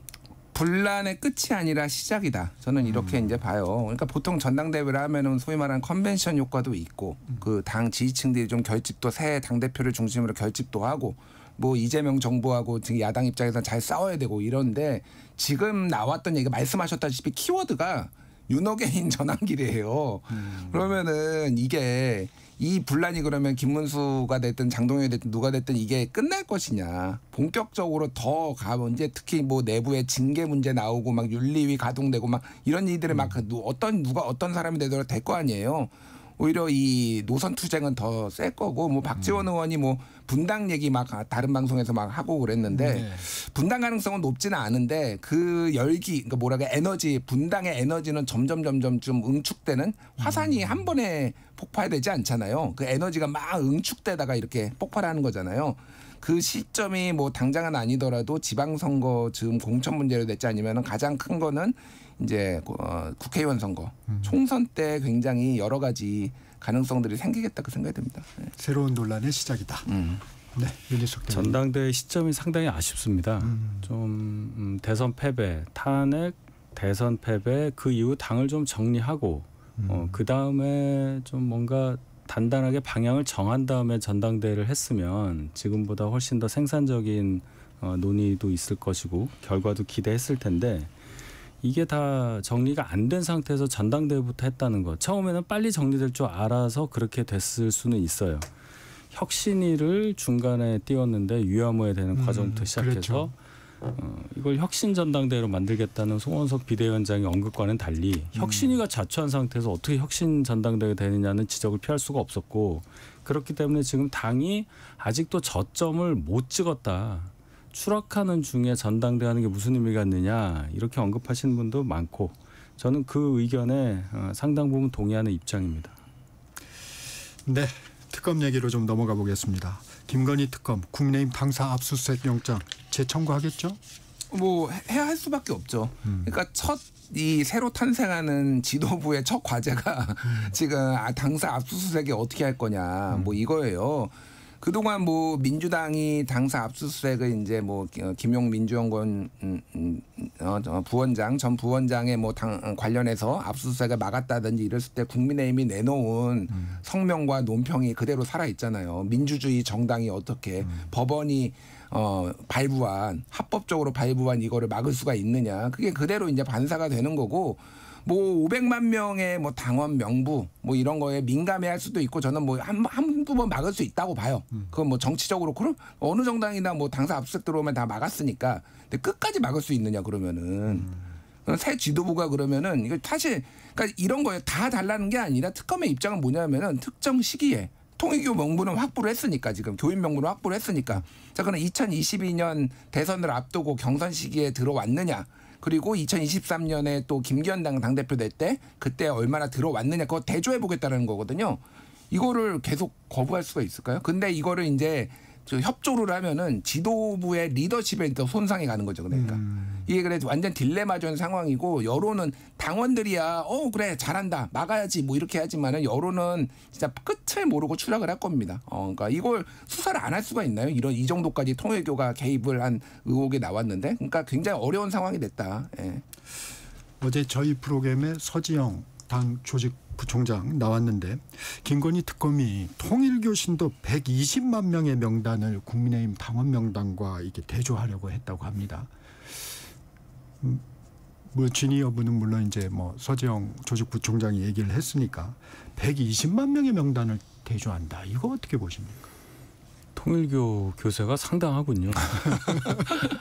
분란의 끝이 아니라 시작이다. 저는 이렇게 이제 봐요. 그러니까 보통 전당대회를 하면은 소위 말하는 컨벤션 효과도 있고 그 당 지지층들이 좀 결집도 새 당대표를 중심으로 결집도 하고 뭐 이재명 정부하고 지금 야당 입장에서 잘 싸워야 되고 이런데 지금 나왔던 얘기가 말씀하셨다시피 키워드가 윤어게인 전환길이에요. 그러면은 이게 이 분란이 그러면 김문수가 됐든 장동혁이 됐든 누가 됐든 이게 끝날 것이냐. 본격적으로 더 가면 이제 특히 뭐 내부에 징계 문제 나오고 막 윤리위 가동되고 막 이런 일들을 막 누가 어떤 사람이 되더라도 될 거 아니에요. 오히려 이 노선 투쟁은 더 셀 거고 뭐 박지원 의원이 뭐 분당 얘기 막 다른 방송에서 막 하고 그랬는데 분당 가능성은 높지는 않은데 그 열기 그러니까 뭐랄까 에너지 분당의 에너지는 점점 좀 응축되는 화산이 한 번에 폭발되지 않잖아요. 그 에너지가 막 응축되다가 이렇게 폭발하는 거잖아요. 그 시점이 뭐 당장은 아니더라도 지방선거 즈음 공천 문제로 됐지 아니면은 가장 큰 거는 이제 국회의원 선거, 총선 때 굉장히 여러 가지 가능성들이 생기겠다 그 생각이 듭니다. 네. 새로운 논란의 시작이다. 네, 윤희숙 대변인. 전당대회 시점이 상당히 아쉽습니다. 좀 대선 패배, 탄핵, 대선 패배 그 이후 당을 좀 정리하고 그 다음에 좀 뭔가 단단하게 방향을 정한 다음에 전당대회를 했으면 지금보다 훨씬 더 생산적인 논의도 있을 것이고 결과도 기대했을 텐데 이게 다 정리가 안 된 상태에서 전당대회부터 했다는 거. 처음에는 빨리 정리될 줄 알아서 그렇게 됐을 수는 있어요. 혁신위를 중간에 띄웠는데 유야무에 되는 과정부터 시작해서 이걸 혁신 전당대회로 만들겠다는 송원석 비대위원장의 언급과는 달리 혁신위가 자초한 상태에서 어떻게 혁신 전당대회가 되느냐는 지적을 피할 수가 없었고 그렇기 때문에 지금 당이 아직도 저점을 못 찍었다. 추락하는 중에 전당대회 하는 게 무슨 의미가 있느냐 이렇게 언급하시는 분도 많고 저는 그 의견에 상당 부분 동의하는 입장입니다. 네, 특검 얘기로 좀 넘어가 보겠습니다. 김건희 특검 국민의힘 당사 압수수색 영장 재청구하겠죠? 뭐 해야 할 수밖에 없죠. 그러니까 이 새로 탄생하는 지도부의 첫 과제가 지금 당사 압수수색이 어떻게 할 거냐 뭐 이거예요. 그동안 뭐 민주당이 당사 압수수색을 이제 뭐 김용 민주연구원 부원장 전 부원장의 뭐 당 관련해서 압수수색을 막았다든지 이랬을 때 국민의힘이 내놓은 성명과 논평이 그대로 살아 있잖아요. 민주주의 정당이 어떻게 법원이 발부한 합법적으로 발부한 이거를 막을 수가 있느냐. 그게 그대로 이제 반사가 되는 거고 뭐 500만 명의 뭐 당원 명부 뭐 이런 거에 민감해할 수도 있고 저는 뭐 한두 번 막을 수 있다고 봐요. 그건 뭐 정치적으로 그럼 어느 정당이나 뭐 당사 압수수색 들어오면 다 막았으니까. 근데 끝까지 막을 수 있느냐 그러면은 새 지도부가 그러면은 이거 사실 그러니까 이런 거에 다 달라는 게 아니라 특검의 입장은 뭐냐면은 특정 시기에 통일교 명분은 확보를 했으니까 지금 교인 명분을 확보를 했으니까 자 그럼 2022년 대선을 앞두고 경선 시기에 들어왔느냐. 그리고 2023년에 또 김기현 당대표 될 때 그때 얼마나 들어왔느냐 그거 대조해 보겠다는 거거든요. 이거를 계속 거부할 수가 있을까요? 근데 이거를 이제 협조를 하면은 지도부의 리더십에 또 손상이 가는 거죠. 그러니까 이게 그래도 완전 딜레마전 상황이고 여론은 당원들이야 그래 잘한다 막아야지 뭐 이렇게 하지만은 여론은 진짜 끝을 모르고 추락을 할 겁니다. 그러니까 이걸 수사를 안 할 수가 있나요? 이 정도까지 통일교가 개입을 한 의혹이 나왔는데 그러니까 굉장히 어려운 상황이 됐다. 예. 어제 저희 프로그램에 서지영 당 조직부총장 나왔는데 김건희 특검이 통일교 신도 120만 명의 명단을 국민의힘 당원 명단과 이렇게 대조하려고 했다고 합니다. 뭐 진위 여부는 물론 이제 뭐 서지영 조직부총장이 얘기를 했으니까 120만 명의 명단을 대조한다. 이거 어떻게 보십니까? 통일교 교세가 상당하군요.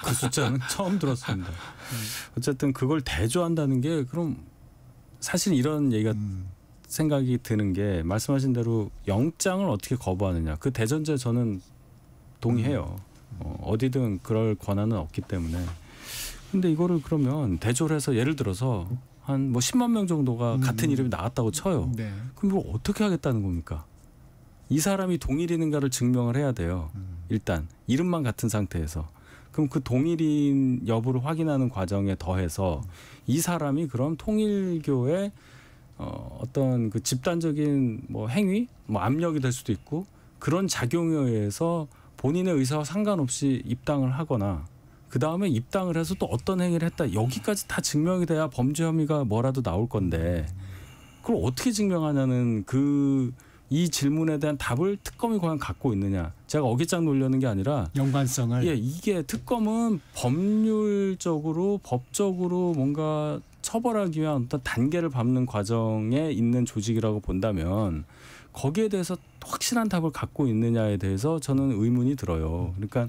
그 숫자는 처음 들었습니다. 어쨌든 그걸 대조한다는 게 그럼 사실 이런 얘기가 생각이 드는 게 말씀하신 대로 영장을 어떻게 거부하느냐. 그 대전제 저는 동의해요. 어디든 그럴 권한은 없기 때문에. 근데 이거를 그러면 대조를 해서 예를 들어서 한 뭐 10만 명 정도가 같은 이름이 나왔다고 쳐요. 네. 그럼 이걸 어떻게 하겠다는 겁니까? 이 사람이 동일인가를 증명을 해야 돼요. 일단 이름만 같은 상태에서. 그럼 그 동일인 여부를 확인하는 과정에 더해서 이 사람이 그럼 통일교의 어떤 그 집단적인 뭐 행위, 뭐 압력이 될 수도 있고 그런 작용에 의해서 본인의 의사와 상관없이 입당을 하거나 그 다음에 입당을 해서 또 어떤 행위를 했다 여기까지 다 증명이 돼야 범죄 혐의가 뭐라도 나올 건데 그걸 어떻게 증명하냐는 이 질문에 대한 답을 특검이 과연 갖고 있느냐. 제가 어깃장 놀려는 게 아니라 연관성을. 예, 이게 특검은 법률적으로 법적으로 뭔가 처벌하기 위한 어떤 단계를 밟는 과정에 있는 조직이라고 본다면 거기에 대해서 확실한 답을 갖고 있느냐에 대해서 저는 의문이 들어요. 그러니까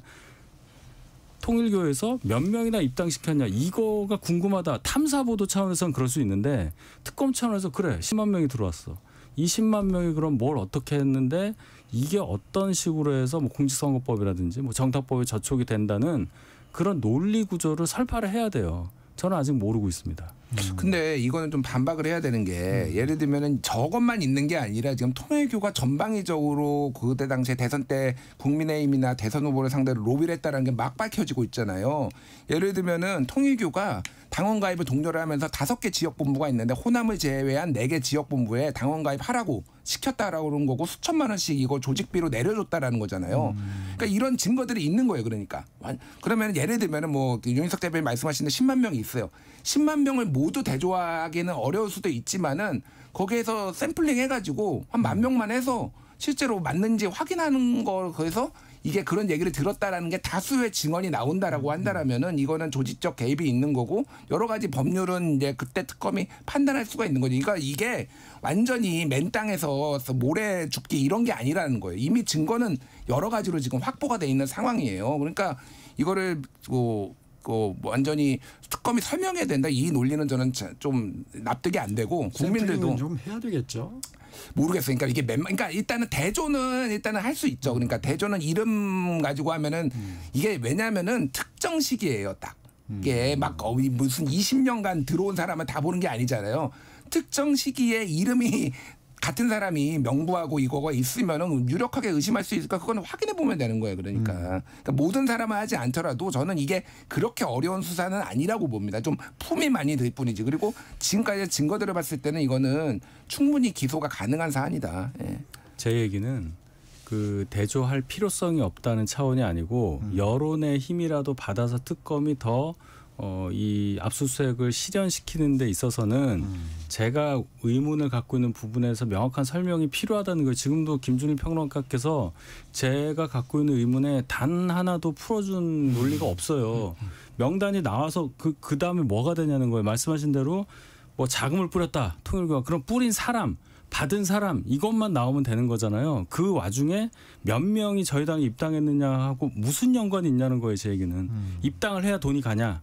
통일교에서 몇 명이나 입당시켰냐 이거가 궁금하다. 탐사보도 차원에서는 그럴 수 있는데 특검 차원에서 그래 10만 명이 들어왔어. 20만 명이 그럼 뭘 어떻게 했는데 이게 어떤 식으로 해서 뭐 공직선거법이라든지 뭐 정당법에 저촉이 된다는 그런 논리 구조를 설파를 해야 돼요. 저는 아직 모르고 있습니다. 근데 이거는 좀 반박을 해야 되는 게 예를 들면은 저것만 있는 게 아니라 지금 통일교가 전방위적으로 그때 당시에 대선 때 국민의힘이나 대선 후보를 상대로 로비를 했다는 게 막 밝혀지고 있잖아요. 예를 들면은 통일교가 당원 가입을 독려를 하면서 5개 지역본부가 있는데 호남을 제외한 4개 지역본부에 당원 가입하라고 시켰다라고 그런 거고 수천만 원씩 이거 조직비로 내려줬다라는 거잖아요. 그러니까 이런 증거들이 있는 거예요. 그러니까 그러면 예를 들면은 뭐 윤희석 대표님 말씀하시는 10만 명이 있어요. 10만 명을 모두 대조하기는 어려울 수도 있지만은 거기에서 샘플링 해가지고 한 10,000명만 해서 실제로 맞는지 확인하는 거에서 이게 그런 얘기를 들었다라는 게 다수의 증언이 나온다라고 한다라면은 이거는 조직적 개입이 있는 거고 여러 가지 법률은 이제 그때 특검이 판단할 수가 있는 거죠. 그러니까 이게 완전히 맨 땅에서 모래 줍기 이런 게 아니라는 거예요. 이미 증거는 여러 가지로 지금 확보가 돼 있는 상황이에요. 그러니까 이거를 완전히 특검이 설명해야 된다. 이 논리는 저는 좀 납득이 안 되고 국민들도 좀 해야 되겠죠. 모르겠어요. 그러니까 이게 그러니까 일단은 대조는 할 수 있죠. 그러니까 대조는 이름 가지고 하면은 이게 왜냐면은 특정 시기예요. 딱 이게 막 무슨 20년간 들어온 사람은 다 보는 게 아니잖아요. 특정 시기에 이름이 같은 사람이 명부하고 이거가 있으면은 유력하게 의심할 수 있을까? 그거는 확인해 보면 되는 거예요. 그러니까 모든 사람은 하지 않더라도 저는 이게 그렇게 어려운 수사는 아니라고 봅니다. 좀 품이 많이 들 뿐이지. 그리고 지금까지 증거들을 봤을 때는 이거는 충분히 기소가 가능한 사안이다. 예. 제 얘기는 그 대조할 필요성이 없다는 차원이 아니고 여론의 힘이라도 받아서 특검이 더 이 압수수색을 실현시키는 데 있어서는 제가 의문을 갖고 있는 부분에서 명확한 설명이 필요하다는 거예요. 지금도 김준일 평론가께서 제가 갖고 있는 의문에 단 하나도 풀어준 논리가 없어요. 명단이 나와서 그 다음에 뭐가 되냐는 거예요. 말씀하신 대로 뭐 자금을 뿌렸다. 통일교가 그럼 뿌린 사람 받은 사람 이것만 나오면 되는 거잖아요. 그 와중에 몇 명이 저희 당에 입당했느냐 하고 무슨 연관이 있냐는 거예요. 제 얘기는. 입당을 해야 돈이 가냐.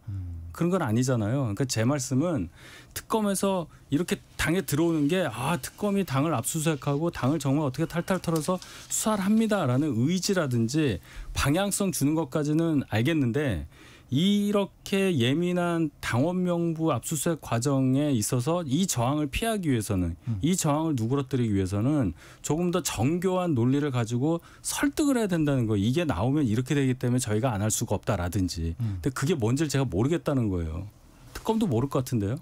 그런 건 아니잖아요. 그러니까 제 말씀은 특검에서 이렇게 당에 들어오는 게 특검이 당을 압수수색하고 당을 정말 어떻게 탈탈 털어서 수사를 합니다라는 의지라든지 방향성 주는 것까지는 알겠는데 이렇게 예민한 당원 명부 압수수색 과정에 있어서 이 저항을 피하기 위해서는 이 저항을 누그러뜨리기 위해서는 조금 더 정교한 논리를 가지고 설득을 해야 된다는 거예요. 이게 나오면 이렇게 되기 때문에 저희가 안 할 수가 없다라든지. 근데 그게 뭔지를 제가 모르겠다는 거예요. 특검도 모를 것 같은데요.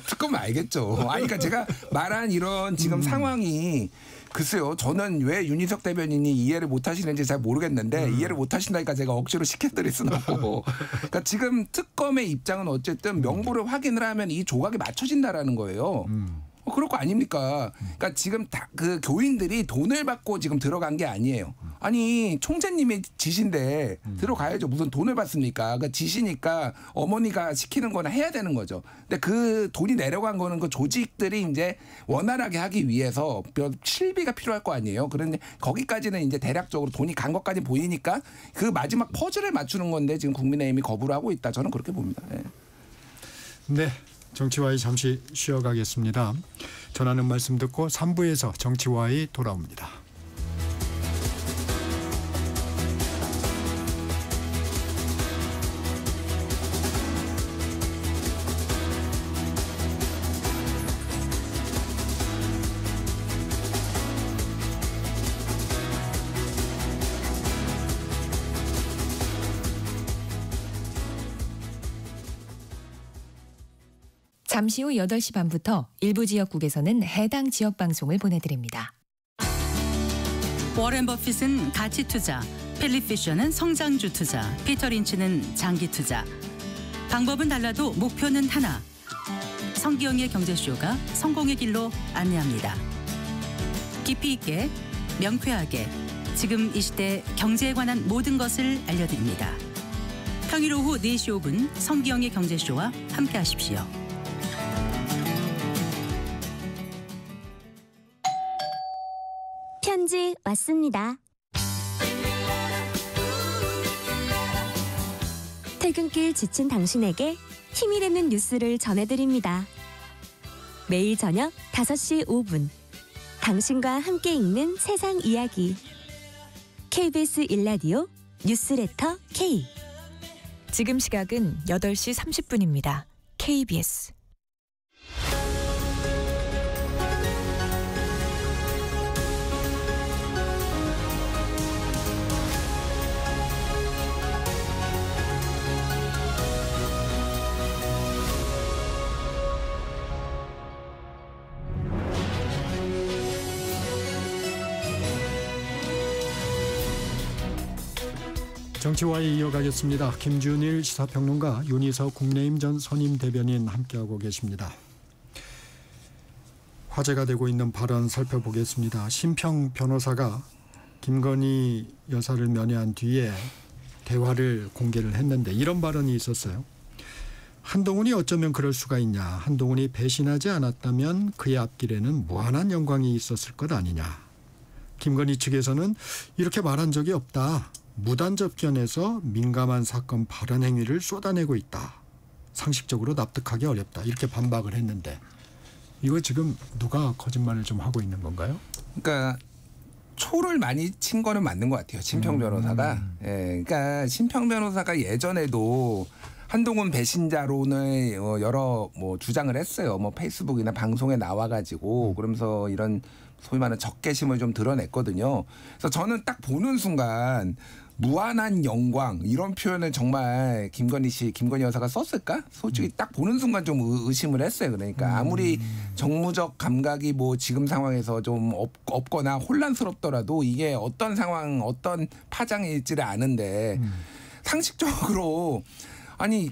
특검은 알겠죠. 그러니까 제가 말한 이런 지금 상황이 글쎄요. 저는 왜 윤희석 대변인이 이해를 못 하시는지 잘 모르겠는데 이해를 못 하신다니까 제가 억지로 시켜드릴 수는 없고. 그러니까 지금 특검의 입장은 어쨌든 명부를 확인을 하면 이 조각이 맞춰진다라는 거예요. 그럴 거 아닙니까? 그러니까 지금 그 교인들이 돈을 받고 지금 들어간 게 아니에요. 아니 총재님의 지시인데 들어가야죠. 무슨 돈을 받습니까? 그 지시니까 어머니가 시키는 거나 해야 되는 거죠. 근데 그 돈이 내려간 거는 그 조직들이 이제 원활하게 하기 위해서 실비가 필요할 거 아니에요. 그런데 거기까지는 이제 대략적으로 돈이 간 것까지 보이니까 그 마지막 퍼즐을 맞추는 건데 지금 국민의힘이 거부를 하고 있다. 저는 그렇게 봅니다. 네. 네. 정치와이 잠시 쉬어가겠습니다. 전하는 말씀 듣고 3부에서 정치와이 돌아옵니다. 잠시 후 8시 반부터 일부 지역국에서는 해당 지역 방송을 보내드립니다. 워렌 버핏은 가치 투자, 필립 피셔는 성장주 투자, 피터 린치는 장기 투자. 방법은 달라도 목표는 하나. 성기영의 경제쇼가 성공의 길로 안내합니다. 깊이 있게, 명쾌하게, 지금 이 시대 경제에 관한 모든 것을 알려드립니다. 평일 오후 4시 5분 성기영의 경제쇼와 함께하십시오. 편지 왔습니다. 퇴근길 지친 당신에게 힘이 되는 뉴스를 전해드립니다. 매일 저녁 5시 5분 당신과 함께 읽는 세상 이야기 KBS 1라디오 뉴스레터 K. 지금 시각은 8시 30분입니다. KBS. 정치와에 이어가겠습니다. 김준일 시사평론가, 윤희석 국민의힘 전 선임 대변인 함께하고 계십니다. 화제가 되고 있는 발언 살펴보겠습니다. 심평 변호사가 김건희 여사를 면회한 뒤에 대화를 공개를 했는데 이런 발언이 있었어요. 한동훈이 어쩌면 그럴 수가 있냐. 한동훈이 배신하지 않았다면 그의 앞길에는 무한한 영광이 있었을 것 아니냐. 김건희 측에서는 이렇게 말한 적이 없다. 무단접견에서 민감한 사건 발언 행위를 쏟아내고 있다. 상식적으로 납득하기 어렵다. 이렇게 반박을 했는데 이거 지금 누가 거짓말을 좀 하고 있는 건가요? 그러니까 초를 많이 친 거는 맞는 것 같아요. 심평 변호사가. 예, 그러니까 심평 변호사가 예전에도 한동훈 배신자론을 여러 주장을 했어요. 페이스북이나 방송에 나와가지고 그러면서 이런 소위 말하는 적개심을 좀 드러냈거든요. 그래서 저는 딱 보는 순간 무한한 영광 이런 표현을 정말 김건희 여사가 썼을까? 솔직히 딱 보는 순간 좀 의심을 했어요. 그러니까 아무리 정무적 감각이 지금 상황에서 좀 없거나 혼란스럽더라도 이게 어떤 상황, 어떤 파장일지를 아는데 상식적으로 아니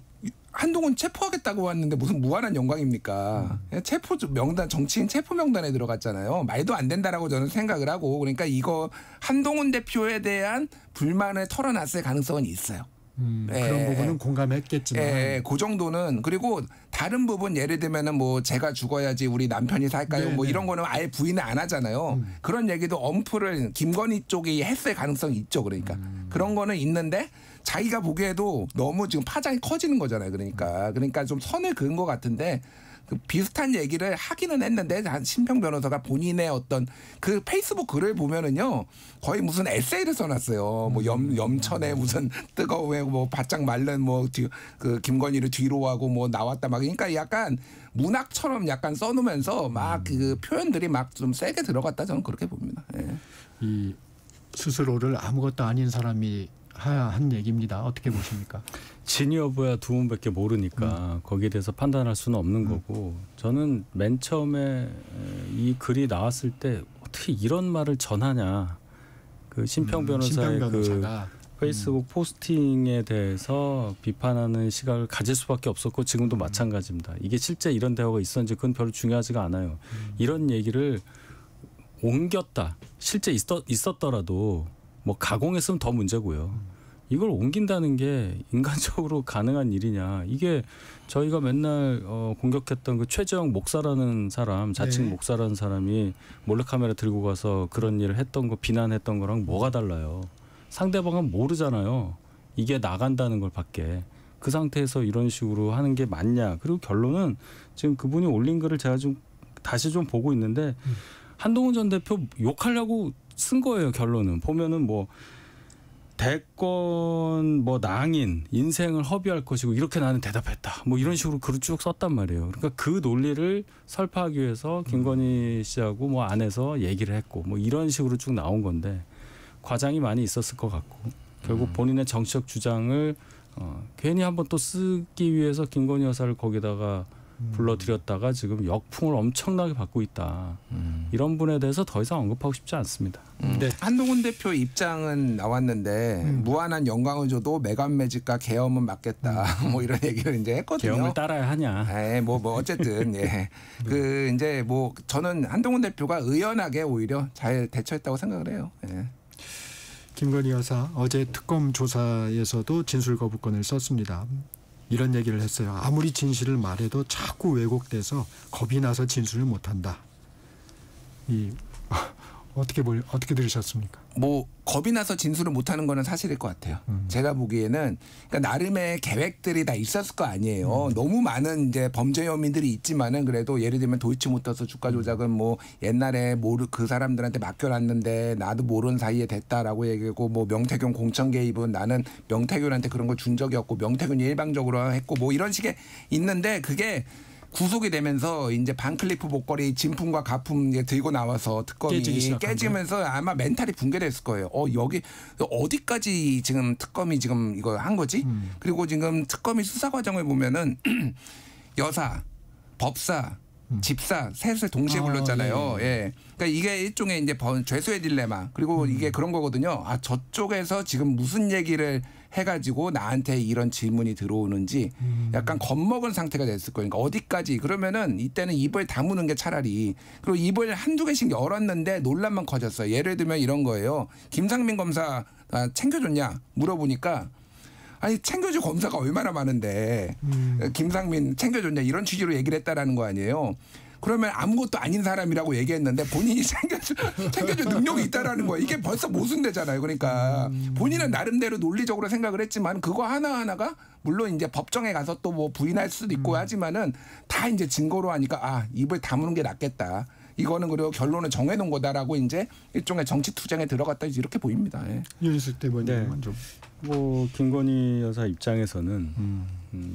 한동훈 체포하겠다고 왔는데 무슨 무한한 영광입니까? 체포 명단, 정치인 체포 명단에 들어갔잖아요. 말도 안 된다라고 저는 생각을 하고, 그러니까 이거 한동훈 대표에 대한 불만을 털어놨을 가능성은 있어요. 그런 부분은 공감했겠지만, 그 정도는. 그리고 다른 부분 예를 들면은 제가 죽어야지 우리 남편이 살까요? 이런 거는 아예 부인을 안 하잖아요. 그런 얘기도 엄프를 김건희 쪽이 했을 가능성이 있죠. 그러니까 그런 거는 있는데. 자기가 보기에도 너무 지금 파장이 커지는 거잖아요. 그러니까 좀 선을 그은 것 같은데 그 비슷한 얘기를 하기는 했는데 심평 변호사가 본인의 어떤 그 페이스북 글을 보면은요 거의 무슨 에세이를 써놨어요. 염천에 무슨 뜨거움에 바짝 말른 그 김건희를 뒤로 하고 나왔다 그러니까 약간 문학처럼 약간 써놓으면서 막 그 표현들이 막 좀 세게 들어갔다 저는 그렇게 봅니다. 예. 이 스스로를 아무것도 아닌 사람이 한 얘기입니다. 어떻게 보십니까? 진위 여부야 두 분밖에 모르니까 거기에 대해서 판단할 수는 없는 거고 저는 맨 처음에 이 글이 나왔을 때 어떻게 이런 말을 전하냐. 그 심평 변호사의 그 페이스북 포스팅에 대해서 비판하는 시각을 가질 수밖에 없었고 지금도 마찬가지입니다. 이게 실제 이런 대화가 있었는지 그건 별로 중요하지가 않아요. 이런 얘기를 옮겼다. 실제 있었더라도 가공했으면 더 문제고요. 이걸 옮긴다는 게 인간적으로 가능한 일이냐. 이게 저희가 맨날 공격했던 그 최재형 목사라는 사람, 자칭 목사라는 사람이 몰래카메라 들고 가서 그런 일을 했던 거 비난했던 거랑 뭐가 달라요. 상대방은 모르잖아요. 이게 나간다는 걸 밖에. 그 상태에서 이런 식으로 하는 게 맞냐. 그리고 결론은 지금 그분이 올린 글을 제가 좀 다시 좀 보고 있는데 한동훈 전 대표 욕하려고 쓴 거예요. 결론은 보면은 대권 낭인 인생을 허비할 것이고 이렇게 나는 대답했다. 이런 식으로 글을 쭉 썼단 말이에요. 그러니까 그 논리를 설파하기 위해서 김건희 씨하고 안에서 얘기를 했고 이런 식으로 쭉 나온 건데 과장이 많이 있었을 것 같고 결국 본인의 정치적 주장을 괜히 한번 또 쓰기 위해서 김건희 여사를 거기다가 불러들였다가 지금 역풍을 엄청나게 받고 있다. 이런 분에 대해서 더 이상 언급하고 싶지 않습니다. 네. 한동훈 대표 입장은 나왔는데 무한한 영광을 줘도 메간매직과 계엄은 막겠다. 뭐 이런 얘기를 이제 했거든요. 계엄을 따라야 하냐? 뭐 어쨌든 예. 그 이제 뭐 저는 한동훈 대표가 의연하게 오히려 잘 대처했다고 생각을 해요. 예. 김건희 여사 어제 특검 조사에서도 진술 거부권을 썼습니다. 이런 얘기를 했어요. 아무리 진실을 말해도 자꾸 왜곡돼서 겁이 나서 진술을 못한다. 어떻게 들으셨습니까? 뭐 겁이 나서 진술을 못하는 거는 사실일 것 같아요. 제가 보기에는 그러니까 나름의 계획들이 다 있었을 거 아니에요. 너무 많은 이제 범죄 혐의들이 있지만은 그래도 예를 들면 도이치모터스 주가 조작은 뭐 옛날에 그 사람들한테 맡겨놨는데 나도 모르는 사이에 됐다라고 얘기하고 뭐 명태균 공천 개입은 나는 명태균한테 그런 거 준 적이 없고 명태균이 일방적으로 했고 뭐 이런 식의 있는데 그게 구속이 되면서 이제 반클리프 목걸이 진품과 가품 들고 나와서 특검이 깨지면서 아마 멘탈이 붕괴됐을 거예요. 여기 어디까지 지금 특검이 지금 이거 한 거지? 그리고 지금 특검이 수사 과정을 보면은 여사, 법사, 집사 셋을 동시에 불렀잖아요. 예. 그러니까 이게 일종의 이제 죄수의 딜레마. 그리고 이게 그런 거거든요. 저쪽에서 지금 무슨 얘기를 해가지고 나한테 이런 질문이 들어오는지 약간 겁먹은 상태가 됐을 거예요. 그러니까 어디까지 그러면은 이때는 입을 다무는 게 차라리 그리고 입을 한두 개씩 열었는데 논란만 커졌어요. 예를 들면 이런 거예요. 김상민 검사 챙겨줬냐 물어보니까 아니 챙겨줄 검사가 얼마나 많은데 김상민 챙겨줬냐 이런 취지로 얘기를 했다라는 거 아니에요. 그러면 아무것도 아닌 사람이라고 얘기했는데 본인이 챙겨줄 능력이 있다라는 거예요. 이게 벌써 모순되잖아요. 그러니까 본인은 나름대로 논리적으로 생각을 했지만 그거 하나하나가 물론 이제 법정에 가서 또 뭐 부인할 수도 있고 하지만은 다 이제 증거로 하니까 입을 다무는 게 낫겠다. 이거는 그리고 결론을 정해놓은 거다라고 이제 일종의 정치 투쟁에 들어갔다 이렇게 보입니다. 예. 윤희숙 대변인은 좀. 뭐 김건희 여사 입장에서는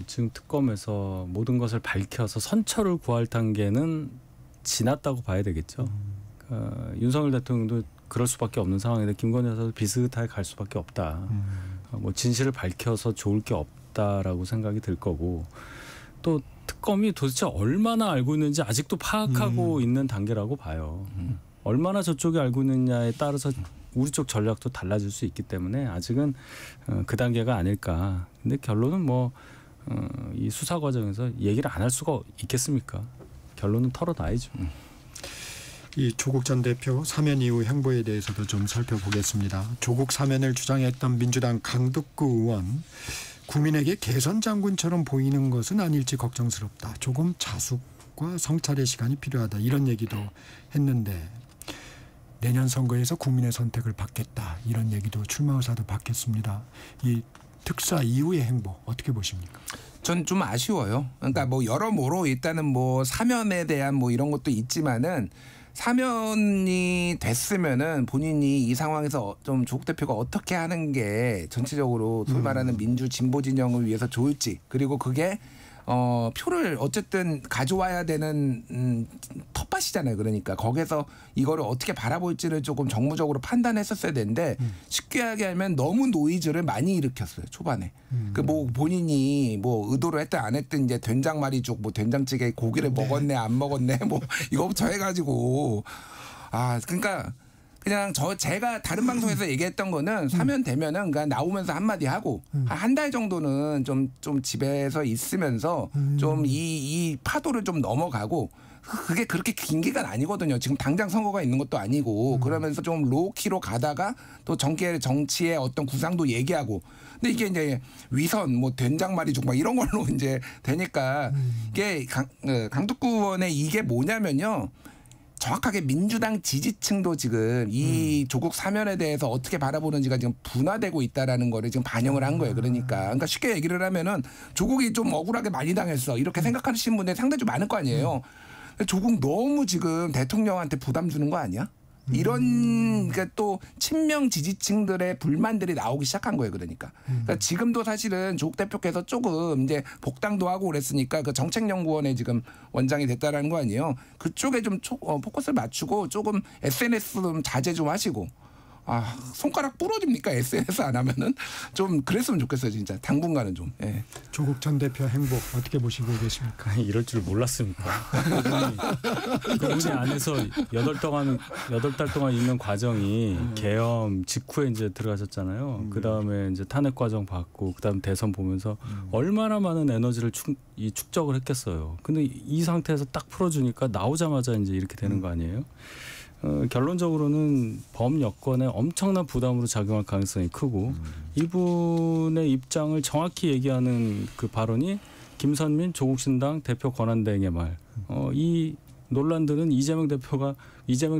지금 특검에서 모든 것을 밝혀서 선처를 구할 단계는 지났다고 봐야 되겠죠. 윤석열 대통령도 그럴 수밖에 없는 상황인데 김건희 여사도 비슷하게 갈 수밖에 없다. 뭐 진실을 밝혀서 좋을 게 없다라고 생각이 들 거고 또 특검이 도대체 얼마나 알고 있는지 아직도 파악하고 있는 단계라고 봐요. 얼마나 저쪽이 알고 있느냐에 따라서 우리 쪽 전략도 달라질 수 있기 때문에 아직은 그 단계가 아닐까. 근데 결론은 뭐 이 수사 과정에서 얘기를 안 할 수가 있겠습니까? 결론은 털어놔야죠. 이 조국 전 대표 사면 이후 행보에 대해서도 좀 살펴보겠습니다. 조국 사면을 주장했던 민주당 강덕구 의원 국민에게 개선 장군처럼 보이는 것은 아닐지 걱정스럽다. 조금 자숙과 성찰의 시간이 필요하다. 이런 얘기도 했는데 내년 선거에서 국민의 선택을 받겠다. 이런 얘기도 출마 의사도 받겠습니다. 이 특사 이후의 행보 어떻게 보십니까? 전 좀 아쉬워요. 그러니까 뭐 여러모로 일단은 뭐 사면에 대한 뭐 이런 것도 있지만은 사면이 됐으면은 본인이 이 상황에서 좀 조국 대표가 어떻게 하는 게 전체적으로 소위 말하는 민주 진보 진영을 위해서 좋을지 그리고 그게 표를 어쨌든 가져와야 되는 텃밭이잖아요. 그러니까 거기서 이거를 어떻게 바라볼지를 조금 정무적으로 판단했었어야 되는데 쉽게 하면 너무 노이즈를 많이 일으켰어요. 초반에. 그 뭐 본인이 뭐 의도로 했든 안 했든 이제 된장말이죽 뭐 된장찌개 고기를 먹었네 안 먹었네 뭐 이거부터 해가지고 그러니까 그냥 제가 다른 방송에서 얘기했던 거는 사면 되면은 그러니까 나오면서 한마디 하고 한 달 정도는 좀 집에서 있으면서 좀 이 파도를 좀 넘어가고 그게 그렇게 긴 기간 아니거든요. 지금 당장 선거가 있는 것도 아니고 그러면서 좀 로키로 가다가 또 정치의 어떤 구상도 얘기하고 근데 이게 이제 위선 뭐 된장말이죽 막 이런 걸로 이제 되니까 이게 강덕구 의원의 이게 뭐냐면요. 정확하게 민주당 지지층도 지금 이 조국 사면에 대해서 어떻게 바라보는지가 지금 분화되고 있다라는 거를 지금 반영을 한 거예요. 그러니까 쉽게 얘기를 하면은 조국이 좀 억울하게 많이 당했어 이렇게 생각하시는 분들이 상당히 좀 많을 거 아니에요. 조국 너무 지금 대통령한테 부담 주는 거 아니야? 이런 그러니까 또 친명 지지층들의 불만들이 나오기 시작한 거예요. 그러니까 지금도 사실은 조국 대표께서 조금 이제 복당도 하고 그랬으니까 그 정책연구원에 지금 원장이 됐다라는 거 아니에요. 그쪽에 좀 포커스를 맞추고 조금 SNS 좀 자제 좀 하시고 손가락 부러집니까? SNS 안 하면은 좀 그랬으면 좋겠어요, 진짜. 당분간은 좀. 예. 조국 전 대표 행복 어떻게 보시고 계십니까? 이럴 줄 몰랐습니까? 그분이 안에서 8달 동안 있는 과정이 계엄 직후에 이제 들어가셨잖아요. 그 다음에 이제 탄핵 과정 받고, 그 다음 대선 보면서 얼마나 많은 에너지를 축적을 했겠어요. 근데 이 상태에서 딱 풀어주니까 나오자마자 이제 이렇게 되는 거 아니에요? 결론적으로는 범여권에 엄청난 부담으로 작용할 가능성이 크고 이분의 입장을 정확히 얘기하는 그 발언이 김선민 조국신당 대표 권한대행의 말. 이 논란들은 이재명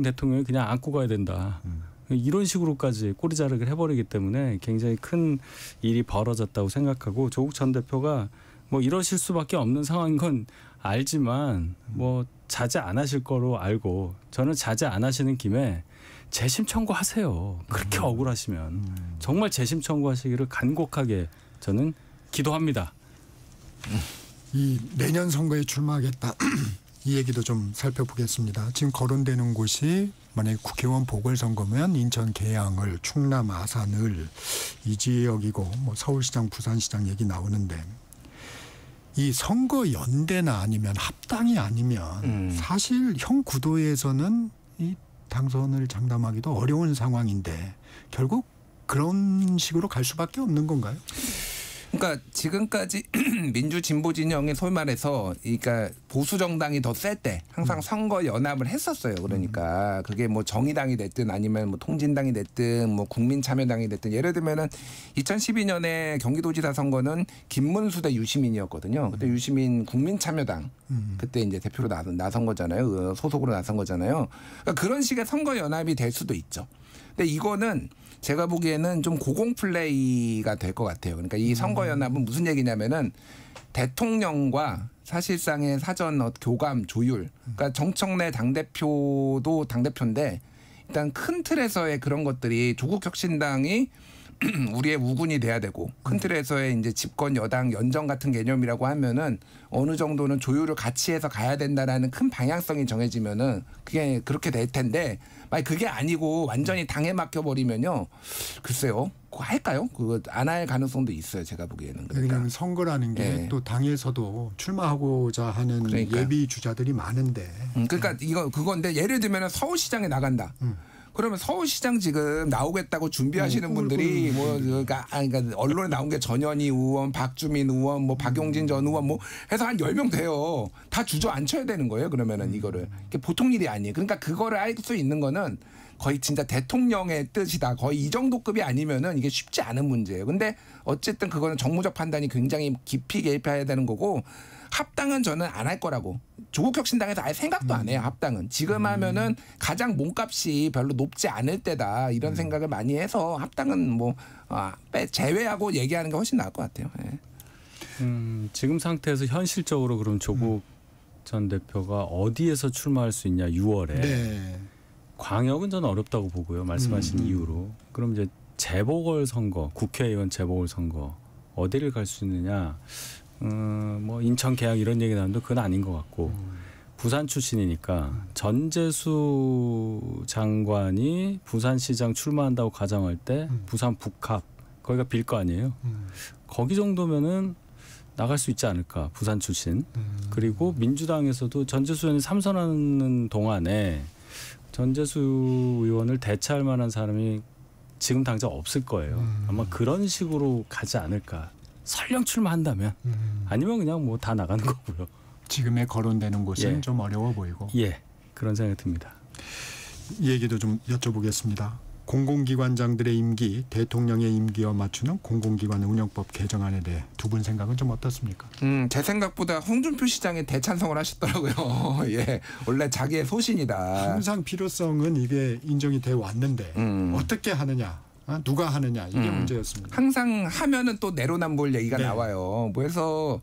대통령이 그냥 안고 가야 된다. 이런 식으로까지 꼬리자르기를 해버리기 때문에 굉장히 큰 일이 벌어졌다고 생각하고, 조국 전 대표가 뭐 이러실 수밖에 없는 상황인 건 알지만 뭐 자제 안 하실 거로 알고, 저는 자제 안 하시는 김에 재심 청구하세요. 그렇게 억울하시면 정말 재심 청구하시기를 간곡하게 저는 기도합니다. 이 내년 선거에 출마하겠다 이 얘기도 좀 살펴보겠습니다. 지금 거론되는 곳이 만약에 국회의원 보궐선거면 인천 계양을, 충남 아산을 이 지역이고, 뭐 서울시장, 부산시장 얘기 나오는데, 이 선거 연대나 아니면 합당이 아니면 사실 현 구도에서는 이 당선을 장담하기도 어려운 상황인데 결국 그런 식으로 갈 수밖에 없는 건가요? 그러니까 지금까지 민주 진보 진영이 소위 말해서 그러니까 보수 정당이 더 셀 때 항상 선거 연합을 했었어요. 그러니까 그게 뭐 정의당이 됐든 아니면 뭐 통진당이 됐든 뭐 국민참여당이 됐든, 예를 들면은 2012년에 경기도지사 선거는 김문수 대 유시민이었거든요. 그때 유시민 국민참여당 그때 이제 대표로 나선 거잖아요. 소속으로 나선 거잖아요. 그러니까 그런 식의 선거 연합이 될 수도 있죠. 근데 이거는 제가 보기에는 좀 고공 플레이가 될 것 같아요. 그러니까 이 선거연합은 무슨 얘기냐면은 대통령과 사실상의 사전 교감 조율, 그러니까 정청래 당대표도 당대표인데 일단 큰 틀에서의 그런 것들이 조국 혁신당이 우리의 우군이 돼야 되고, 큰 틀에서의 이제 집권 여당 연정 같은 개념이라고 하면은 어느 정도는 조율을 같이 해서 가야 된다라는 큰 방향성이 정해지면은 그게 그렇게 될 텐데, 만약 그게 아니고 완전히 당에 맡겨버리면요, 글쎄요, 그거 할까요? 그거 안 할 가능성도 있어요, 제가 보기에는. 그러니까 선거라는 게 또 당에서도 출마하고자 하는 예비 주자들이 많은데. 그러니까 그건데 예를 들면 서울시장에 나간다. 그러면 서울시장 지금 나오겠다고 준비하시는 분들이 뭐 그러니까 언론에 나온 게 전현희 의원, 박주민 의원, 뭐 박용진 전 의원 뭐 해서 한 10명 돼요. 다 주저앉혀야 되는 거예요. 그러면은 이거를. 이게 보통 일이 아니에요. 그러니까 그거를 할 수 있는 거는 거의 진짜 대통령의 뜻이다. 거의 이 정도 급이 아니면은 이게 쉽지 않은 문제예요. 근데 어쨌든 그거는 정무적 판단이 굉장히 깊이 개입해야 되는 거고, 합당은 저는 안 할 거라고. 조국 혁신당에서 아예 생각도 안 해요. 합당은 지금 하면은 가장 몸값이 별로 높지 않을 때다, 이런 생각을 많이 해서 합당은 뭐 제외하고 얘기하는 게 훨씬 나을 것 같아요. 예. 지금 상태에서 현실적으로 그럼 조국 전 대표가 어디에서 출마할 수 있냐, 6월에. 네. 광역은 저는 어렵다고 보고요. 말씀하신 이유로. 그럼 이제 재보궐선거, 국회의원 재보궐선거 어디를 갈 수 있느냐. 뭐 인천 계양 이런 얘기 나오는데 그건 아닌 것 같고, 부산 출신이니까 전재수 장관이 부산시장 출마한다고 가정할 때 부산 북합 거기가 빌 거 아니에요. 거기 정도면은 나갈 수 있지 않을까, 부산 출신. 그리고 민주당에서도 전재수 의원이 삼선하는 동안에 전재수 의원을 대체할 만한 사람이 지금 당장 없을 거예요. 아마 그런 식으로 가지 않을까. 설령 출마한다면. 아니면 그냥 뭐 다 나가는 거고요. 지금의 거론되는 곳은 좀 어려워 보이고. 예, 그런 생각이 듭니다. 이 얘기도 좀 여쭤보겠습니다. 공공기관장들의 임기, 대통령의 임기와 맞추는 공공기관 운영법 개정안에 대해 두 분 생각은 좀 어떻습니까? 제 생각보다 홍준표 시장이 대찬성을 하셨더라고요. 예, 원래 자기의 소신이다. 항상 필요성은 이게 인정이 돼 왔는데 어떻게 하느냐, 누가 하느냐, 이게 문제였습니다. 항상 하면은 또 내로남불 얘기가 나와요. 그래서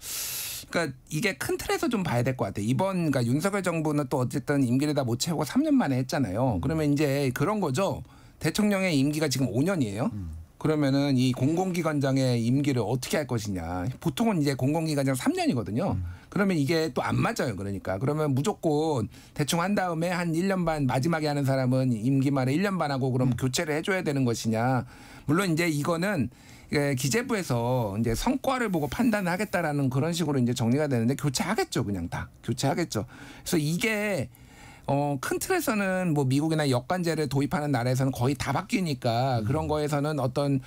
그러니까 이게 큰 틀에서 좀 봐야 될 것 같아요. 이번 그러니까 윤석열 정부는 또 어쨌든 임기를 다 못 채우고 3년 만에 했잖아요. 그러면 이제 그런 거죠. 대통령의 임기가 지금 5년이에요. 그러면은 이 공공기관장의 임기를 어떻게 할 것이냐. 보통은 이제 공공기관장 3년이거든요. 그러면 이게 또 안 맞아요. 그러니까. 그러면 무조건 대충 한 다음에 한 1년 반 마지막에 하는 사람은 임기 말에 1년 반 하고 그럼 교체를 해줘야 되는 것이냐. 물론 이제 이거는 기재부에서 이제 성과를 보고 판단하겠다라는 그런 식으로 이제 정리가 되는데 교체하겠죠. 그냥 다 교체하겠죠. 그래서 이게 큰 틀에서는 뭐 미국이나 역관제를 도입하는 나라에서는 거의 다 바뀌니까 그런 거에서는 어떤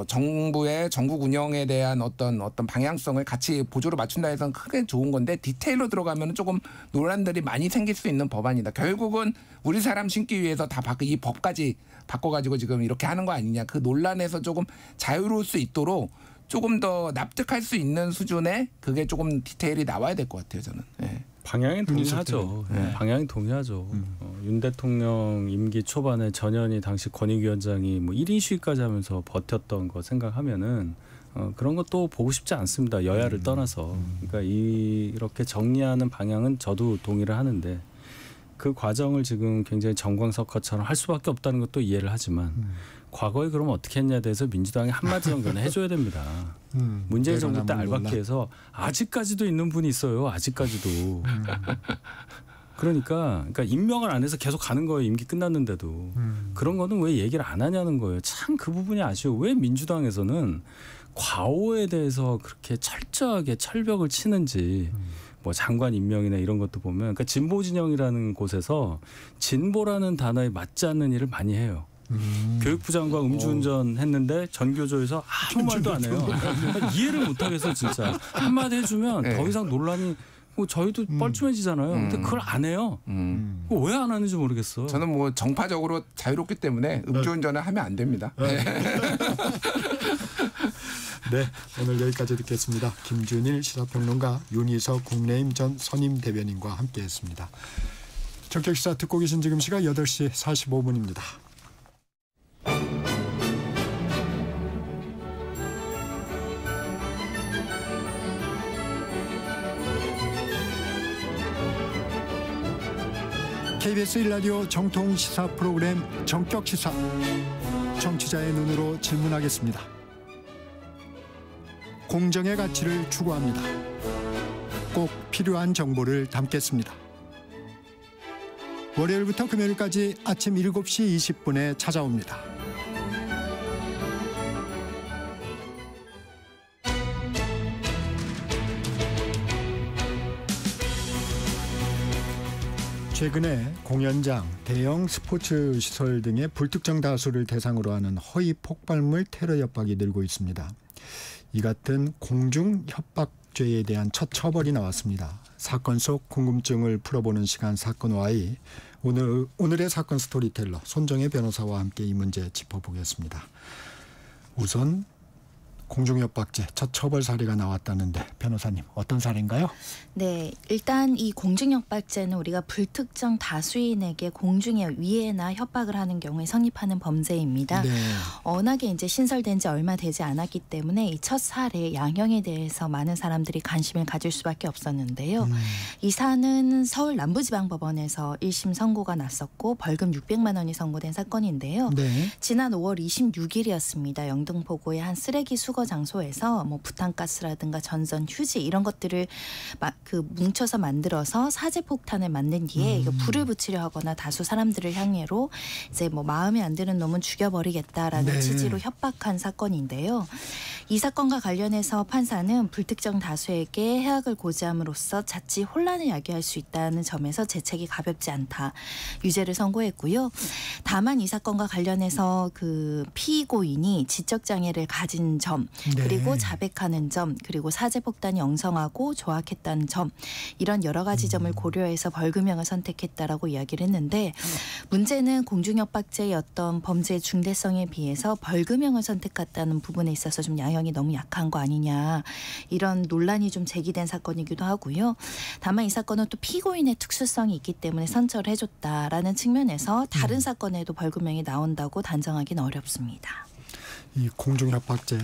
정부의 전국 운영에 대한 어떤 방향성을 같이 보조로 맞춘다 해서는 크게 좋은 건데 디테일로 들어가면 조금 논란들이 많이 생길 수 있는 법안이다. 결국은 우리 사람 심기 위해서 이 법까지 바꿔가지고 지금 이렇게 하는 거 아니냐. 그 논란에서 조금 자유로울 수 있도록 조금 더 납득할 수 있는 수준의 그게 조금 디테일이 나와야 될 것 같아요. 저는. 네. 방향은 동의하죠. 네. 방향이 동의하죠. 윤 대통령 임기 초반에 전현희 당시 권익위원장이 뭐 1인 시위까지 하면서 버텼던 거 생각하면은 그런 것도 보고 싶지 않습니다. 여야를 떠나서. 그러니까 이렇게 정리하는 방향은 저도 동의를 하는데 그 과정을 지금 굉장히 정광석화처럼 할 수밖에 없다는 것도 이해를 하지만 과거에 그럼 어떻게 했냐에 대해서 민주당이 한마디 정도는 해줘야 됩니다. 문재인 정부 때 알바키에서 아직까지도 있는 분이 있어요. 아직까지도. 그러니까 임명을 안 해서 계속 가는 거예요. 임기 끝났는데도. 그런 거는 왜 얘기를 안 하냐는 거예요. 참 그 부분이 아쉬워. 왜 민주당에서는 과오에 대해서 그렇게 철저하게 철벽을 치는지. 뭐 장관 임명이나 이런 것도 보면 그러니까 진보 진영이라는 곳에서 진보라는 단어에 맞지 않는 일을 많이 해요. 교육부 장관 음주운전 했는데 전교조에서 아무 말도 안 해요. 이해를 못 하겠어 진짜. 한마디 해주면 더 이상 논란이 뭐 저희도 뻘쭘해지잖아요. 근데 그걸 안 해요. 왜 안 하는지 모르겠어. 저는 뭐 정파적으로 자유롭기 때문에 음주운전을 하면 안 됩니다. 네, 오늘 여기까지 듣겠습니다. 김준일 시사평론가, 윤희석 국내임 전 선임 대변인과 함께했습니다. 전격시사 듣고 계신 지금 시각 8시 45분입니다. KBS 1라디오 정통 시사 프로그램 전격시사. 정치자의 눈으로 질문하겠습니다. 공정의 가치를 추구합니다. 꼭 필요한 정보를 담겠습니다. 월요일부터 금요일까지 아침 7시 20분에 찾아옵니다. 최근에 공연장, 대형 스포츠 시설 등의 불특정 다수를 대상으로 하는 허위 폭발물 테러 협박이 늘고 있습니다. 이 같은 공중 협박죄에 대한 첫 처벌이 나왔습니다. 사건 속 궁금증을 풀어보는 시간 사건 Y. 오늘의 사건 스토리텔러 손정혜 변호사와 함께 이 문제 짚어보겠습니다. 우선 공중협박죄 첫 처벌 사례가 나왔다는데 변호사님 어떤 사례인가요? 네, 일단 이 공중협박죄는 우리가 불특정 다수인에게 공중에 위해나 협박을 하는 경우에 성립하는 범죄입니다. 네. 워낙에 이제 신설된 지 얼마 되지 않았기 때문에 이 첫 사례 양형에 대해서 많은 사람들이 관심을 가질 수밖에 없었는데요. 이 사안은 서울 남부지방법원에서 1심 선고가 났었고 벌금 600만 원이 선고된 사건인데요. 네. 지난 5월 26일이었습니다. 영등포구의 한 쓰레기 수거 장소에서 뭐 부탄가스라든가 전선, 휴지 이런 것들을 뭉쳐서 만들어서 사제폭탄을 만든 뒤에 이거 불을 붙이려 하거나 다수 사람들을 향해로 이제 뭐 마음에 안 드는 놈은 죽여버리겠다라는 네. 취지로 협박한 사건인데요. 이 사건과 관련해서 판사는 불특정 다수에게 해악을 고지함으로써 자칫 혼란을 야기할 수 있다는 점에서 재책이 가볍지 않다. 유죄를 선고했고요. 다만 이 사건과 관련해서 그 피고인이 지적장애를 가진 점, 네. 그리고 자백하는 점, 그리고 사제폭탄이 엉성하고 조악했다는 점, 이런 여러 가지 점을 고려해서 벌금형을 선택했다라고 이야기를 했는데 문제는 공중협박죄의 어떤 범죄의 중대성에 비해서 벌금형을 선택했다는 부분에 있어서 좀 양형이 너무 약한 거 아니냐, 이런 논란이 좀 제기된 사건이기도 하고요. 다만 이 사건은 또 피고인의 특수성이 있기 때문에 선처를 해줬다라는 측면에서 다른 사건에도 벌금형이 나온다고 단정하기는 어렵습니다. 이 공중협박죄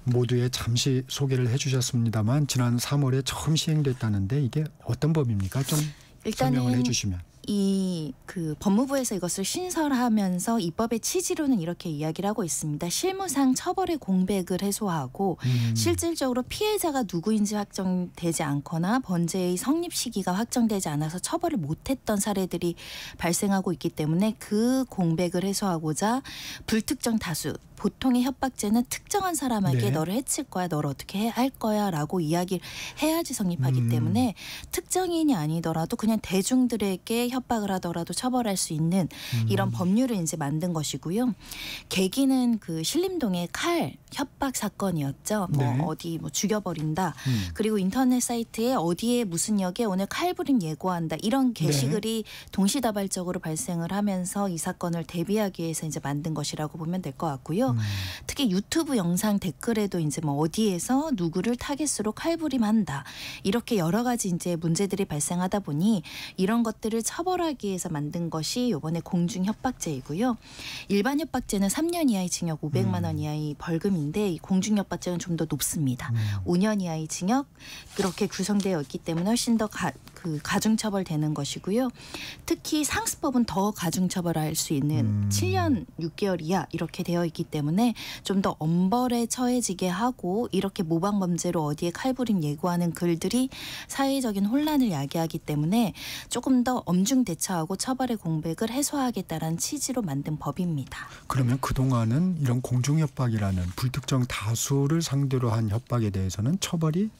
모두에 잠시 소개를 해주셨습니다만 지난 3월에 처음 시행됐다는데 이게 어떤 법입니까? 좀 설명을 해주시면. 그 법무부에서 이것을 신설하면서 입법의 취지로는 이렇게 이야기를 하고 있습니다. 실무상 처벌의 공백을 해소하고 실질적으로 피해자가 누구인지 확정되지 않거나 범죄의 성립 시기가 확정되지 않아서 처벌을 못했던 사례들이 발생하고 있기 때문에 그 공백을 해소하고자 불특정 다수 보통의 협박죄는 특정한 사람에게 너를 해칠 거야, 너를 어떻게 할 거야 라고 이야기를 해야지 성립하기 때문에 특정인이 아니더라도 그냥 대중들에게 협박을 하더라도 처벌할 수 있는 이런 법률을 이제 만든 것이고요. 계기는 그 신림동의 칼 협박 사건이었죠. 어디 죽여버린다. 그리고 인터넷 사이트에 어디에 무슨 역에 오늘 칼부림 예고한다. 이런 게시글이 동시다발적으로 발생을 하면서 이 사건을 대비하기 위해서 이제 만든 것이라고 보면 될 것 같고요. 특히 유튜브 영상 댓글에도 이제 어디에서 누구를 타겟으로 칼부림한다. 이렇게 여러 가지 이제 문제들이 발생하다 보니 이런 것들을 처벌하기 위해서 만든 것이 이번에 공중협박죄이고요. 일반 협박죄는 3년 이하의 징역 500만 원 이하의 벌금인데 이 공중협박죄는 좀 더 높습니다. 5년 이하의 징역 그렇게 구성되어 있기 때문에 훨씬 더 가중처벌되는 것이고요. 특히 상습법은 더 가중처벌할 수 있는 7년 6개월 이하 이렇게 되어 있기 때문에 좀 더 엄벌에 처해지게 하고 이렇게 모방범죄로 어디에 칼부림 예고하는 글들이 사회적인 혼란을 야기하기 때문에 조금 더 엄중 대처하고 처벌의 공백을 해소하겠다라는 취지로 만든 법입니다. 그러면 그동안은 이런 공중협박이라는 불특정 다수를 상대로 한 협박에 대해서는 처벌이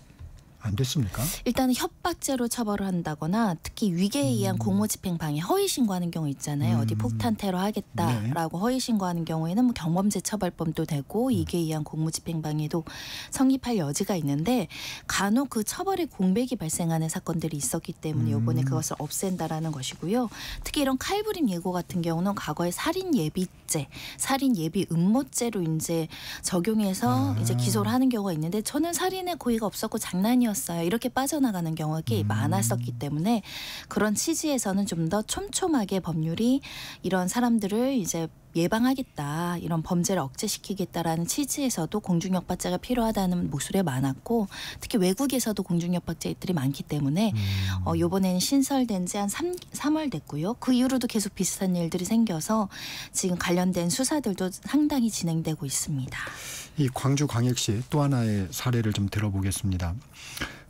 안 됐습니까? 일단은 협박죄로 처벌을 한다거나 특히 위계에 의한 공무집행 방해 허위 신고하는 경우 있잖아요. 어디 폭탄 테러 하겠다라고 허위 신고하는 경우에는 경범죄 처벌법도 되고 이게 의한 공무집행 방해도 성립할 여지가 있는데 간혹 그 처벌의 공백이 발생하는 사건들이 있었기 때문에 이번에 그것을 없앤다라는 것이고요. 특히 이런 칼부림 예고 같은 경우는 과거에 살인 예비죄, 살인 예비 음모죄로 이제 적용해서 이제 기소를 하는 경우가 있는데 저는 살인의 고의가 없었고 장난이었어요. 이렇게 빠져나가는 경우가 꽤 많았었기 때문에 그런 취지에서는 좀 더 촘촘하게 법률이 이런 사람들을 이제 예방하겠다, 이런 범죄를 억제시키겠다라는 취지에서도 공중협박죄가 필요하다는 목소리가 많았고 특히 외국에서도 공중협박죄들이 많기 때문에 이번에는 신설된 지 한 3월 됐고요. 그 이후로도 계속 비슷한 일들이 생겨서 지금 관련된 수사들도 상당히 진행되고 있습니다. 이 광주광역시 또 하나의 사례를 좀 들어보겠습니다.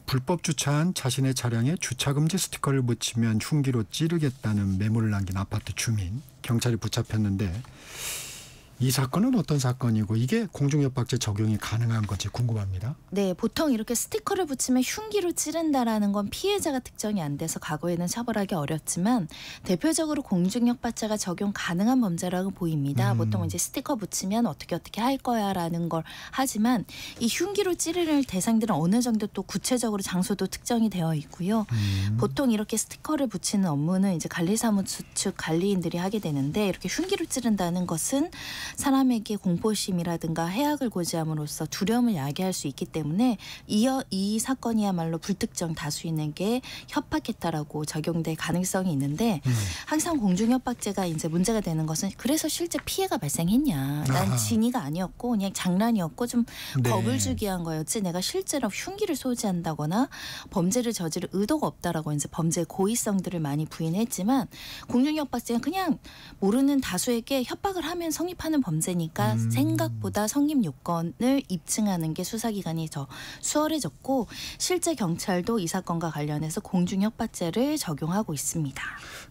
불법 주차한 자신의 차량에 주차금지 스티커를 붙이면 흉기로 찌르겠다는 메모를 남긴 아파트 주민, 경찰이 붙잡혔는데 이 사건은 어떤 사건이고 이게 공중협박죄 적용이 가능한 건지 궁금합니다. 네, 보통 이렇게 스티커를 붙이면 흉기로 찌른다라는 건 피해자가 특정이 안 돼서 과거에는 처벌하기 어렵지만 대표적으로 공중협박죄가 적용 가능한 범죄라고 보입니다. 보통 이제 스티커 붙이면 어떻게 할 거야라는 걸 하지만 이 흉기로 찌르는 대상들은 어느 정도 또 구체적으로 장소도 특정이 되어 있고요. 보통 이렇게 스티커를 붙이는 업무는 이제 관리사무소 측 관리인들이 하게 되는데 이렇게 흉기로 찌른다는 것은 사람에게 공포심이라든가 해악을 고지함으로써 두려움을 야기할 수 있기 때문에 이 사건이야말로 불특정 다수인에게 협박했다라고 적용될 가능성이 있는데 항상 공중협박죄가 이제 문제가 되는 것은 그래서 실제 피해가 발생했냐. 난 진의가 아니었고 그냥 장난이었고 좀 겁을 주기 위한 거였지 내가 실제로 흉기를 소지한다거나 범죄를 저지를 의도가 없다라고 이제 범죄의 고의성들을 많이 부인했지만 공중협박죄는 그냥 모르는 다수에게 협박을 하면 성립하는 범죄니까 생각보다 성립 요건을 입증하는 게 수사기간이 더 수월해졌고 실제 경찰도 이 사건과 관련해서 공중협박죄를 적용하고 있습니다.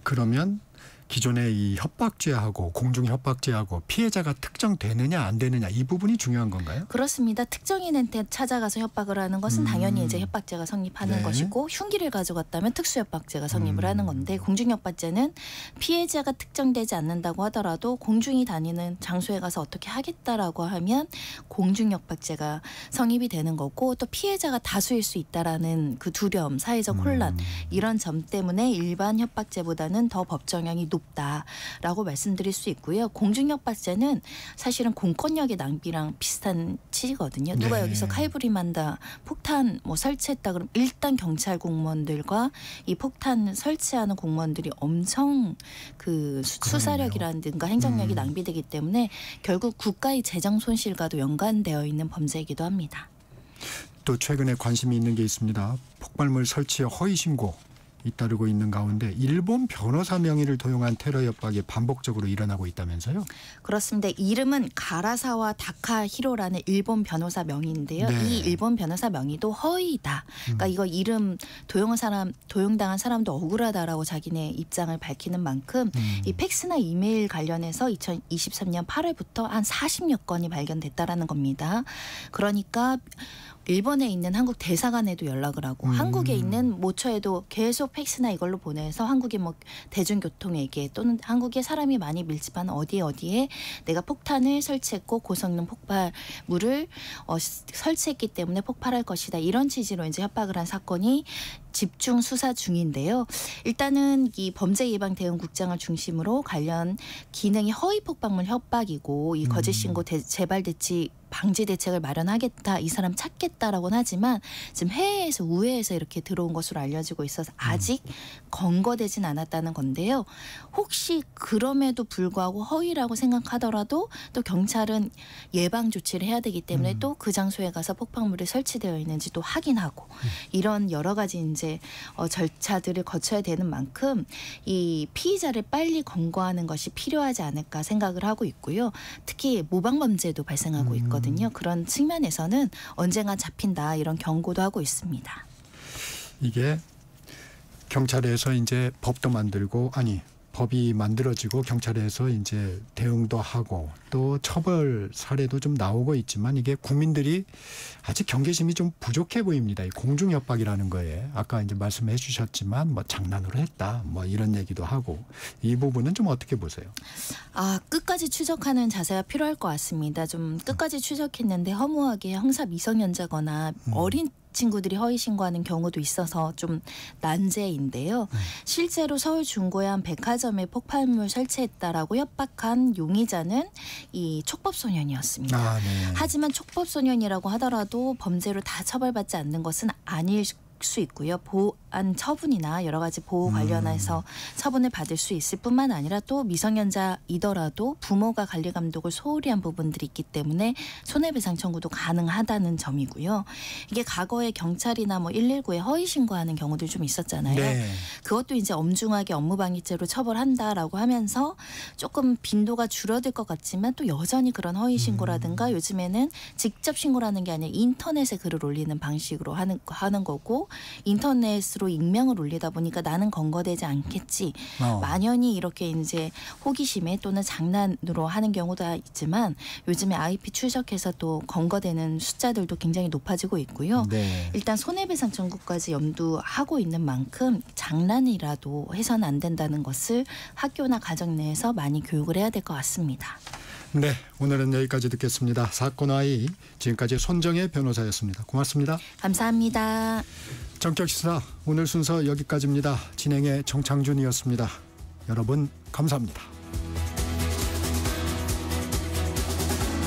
그러면 기존의 이 협박죄하고 공중협박죄하고 피해자가 특정되느냐 안 되느냐 이 부분이 중요한 건가요? 그렇습니다. 특정인한테 찾아가서 협박을 하는 것은 당연히 이제 협박죄가 성립하는 것이고 흉기를 가져갔다면 특수협박죄가 성립을 하는 건데 공중협박죄는 피해자가 특정되지 않는다고 하더라도 공중이 다니는 장소에 가서 어떻게 하겠다라고 하면 공중협박죄가 성립이 되는 거고 또 피해자가 다수일 수 있다라는 그 두려움, 사회적 혼란 이런 점 때문에 일반 협박죄보다는 더 법정형이 높다라고 말씀드릴 수 있고요. 공중협박죄는 사실은 공권력의 낭비랑 비슷한 취지거든요. 누가 여기서 칼부림한다, 폭탄 설치했다 그러면 일단 경찰 공무원들과 이 폭탄 설치하는 공무원들이 엄청 그 수사력이라든가 행정력이 낭비되기 때문에 결국 국가의 재정 손실과도 연관되어 있는 범죄이기도 합니다. 또 최근에 관심이 있는 게 있습니다. 폭발물 설치의 허위 신고. 잇따르고 있는 가운데 일본 변호사 명의를 도용한 테러 협박이 반복적으로 일어나고 있다면서요? 그렇습니다. 이름은 가라사와 다카히로라는 일본 변호사 명의인데요. 네. 이 일본 변호사 명의도 허위다. 그러니까 이거 이름 도용당한 사람도 억울하다라고 자기네 입장을 밝히는 만큼 이 팩스나 이메일 관련해서 2023년 8월부터 한 40여 건이 발견됐다라는 겁니다. 그러니까 일본에 있는 한국 대사관에도 연락을 하고 한국에 있는 모처에도 계속 팩스나 이걸로 보내서 한국의 뭐 대중교통에게 또는 한국에 사람이 많이 밀집한 어디에 내가 폭탄을 설치했고 고성능 폭발물을 설치했기 때문에 폭발할 것이다. 이런 취지로 이제 협박을 한 사건이 집중 수사 중인데요. 일단은 이 범죄예방대응국장을 중심으로 관련 기능이 허위 폭발물 협박이고 이 거짓 신고 재발 방지 대책을 마련하겠다. 이 사람 찾겠다라고는 하지만 지금 해외에서 우회해서 이렇게 들어온 것으로 알려지고 있어서 아직 검거되진 않았다는 건데요. 혹시 그럼에도 불구하고 허위라고 생각하더라도 또 경찰은 예방 조치를 해야 되기 때문에 또 그 장소에 가서 폭발물이 설치되어 있는지 또 확인하고 이런 여러 가지 이제 절차들을 거쳐야 되는 만큼 이 피의자를 빨리 검거하는 것이 필요하지 않을까 생각을 하고 있고요. 특히 모방범죄도 발생하고 있거든요. 그런 측면에서는 언젠가 잡힌다 이런 경고도 하고 있습니다. 이게 경찰에서 이제 법도 만들고 법이 만들어지고 경찰에서 이제 대응도 하고 또 처벌 사례도 좀 나오고 있지만 이게 국민들이 아직 경계심이 좀 부족해 보입니다. 이 공중협박이라는 거에 아까 이제 말씀해 주셨지만 뭐 장난으로 했다 뭐 이런 얘기도 하고 이 부분은 좀 어떻게 보세요? 끝까지 추적하는 자세가 필요할 것 같습니다. 좀 끝까지 추적했는데 허무하게 형사 미성년자거나 어린 친구들이 허위 신고하는 경우도 있어서 좀 난제인데요. 실제로 서울 중구의 한 백화점에 폭발물 설치했다라고 협박한 용의자는 이 촉법소년이었습니다. 네. 하지만 촉법소년이라고 하더라도 범죄로 다 처벌받지 않는 것은 아닐 수 있고요. 보안 처분이나 여러 가지 보호 관련해서 처분을 받을 수 있을 뿐만 아니라 또 미성년자이더라도 부모가 관리 감독을 소홀히 한 부분들이 있기 때문에 손해배상 청구도 가능하다는 점이고요. 이게 과거에 경찰이나 뭐 119에 허위 신고하는 경우도 좀 있었잖아요. 네. 그것도 이제 엄중하게 업무방해죄로 처벌한다라고 하면서 조금 빈도가 줄어들 것 같지만 또 여전히 그런 허위 신고라든가 요즘에는 직접 신고라는 게 아니라 인터넷에 글을 올리는 방식으로 하는 거고 인터넷으로 익명을 올리다 보니까 나는 검거되지 않겠지. 만연히 이렇게 이제 호기심에 또는 장난으로 하는 경우도 있지만 요즘에 IP 추적해서 또 검거되는 숫자들도 굉장히 높아지고 있고요. 네. 일단 손해배상 청구까지 염두하고 있는 만큼 장난이라도 해서는 안 된다는 것을 학교나 가정 내에서 많이 교육을 해야 될 것 같습니다. 네, 오늘은 여기까지 듣겠습니다. 사건 아이 지금까지 손정혜 변호사였습니다. 고맙습니다. 감사합니다. 전격시사 오늘 순서 여기까지입니다. 진행의 정창준이었습니다. 여러분 감사합니다.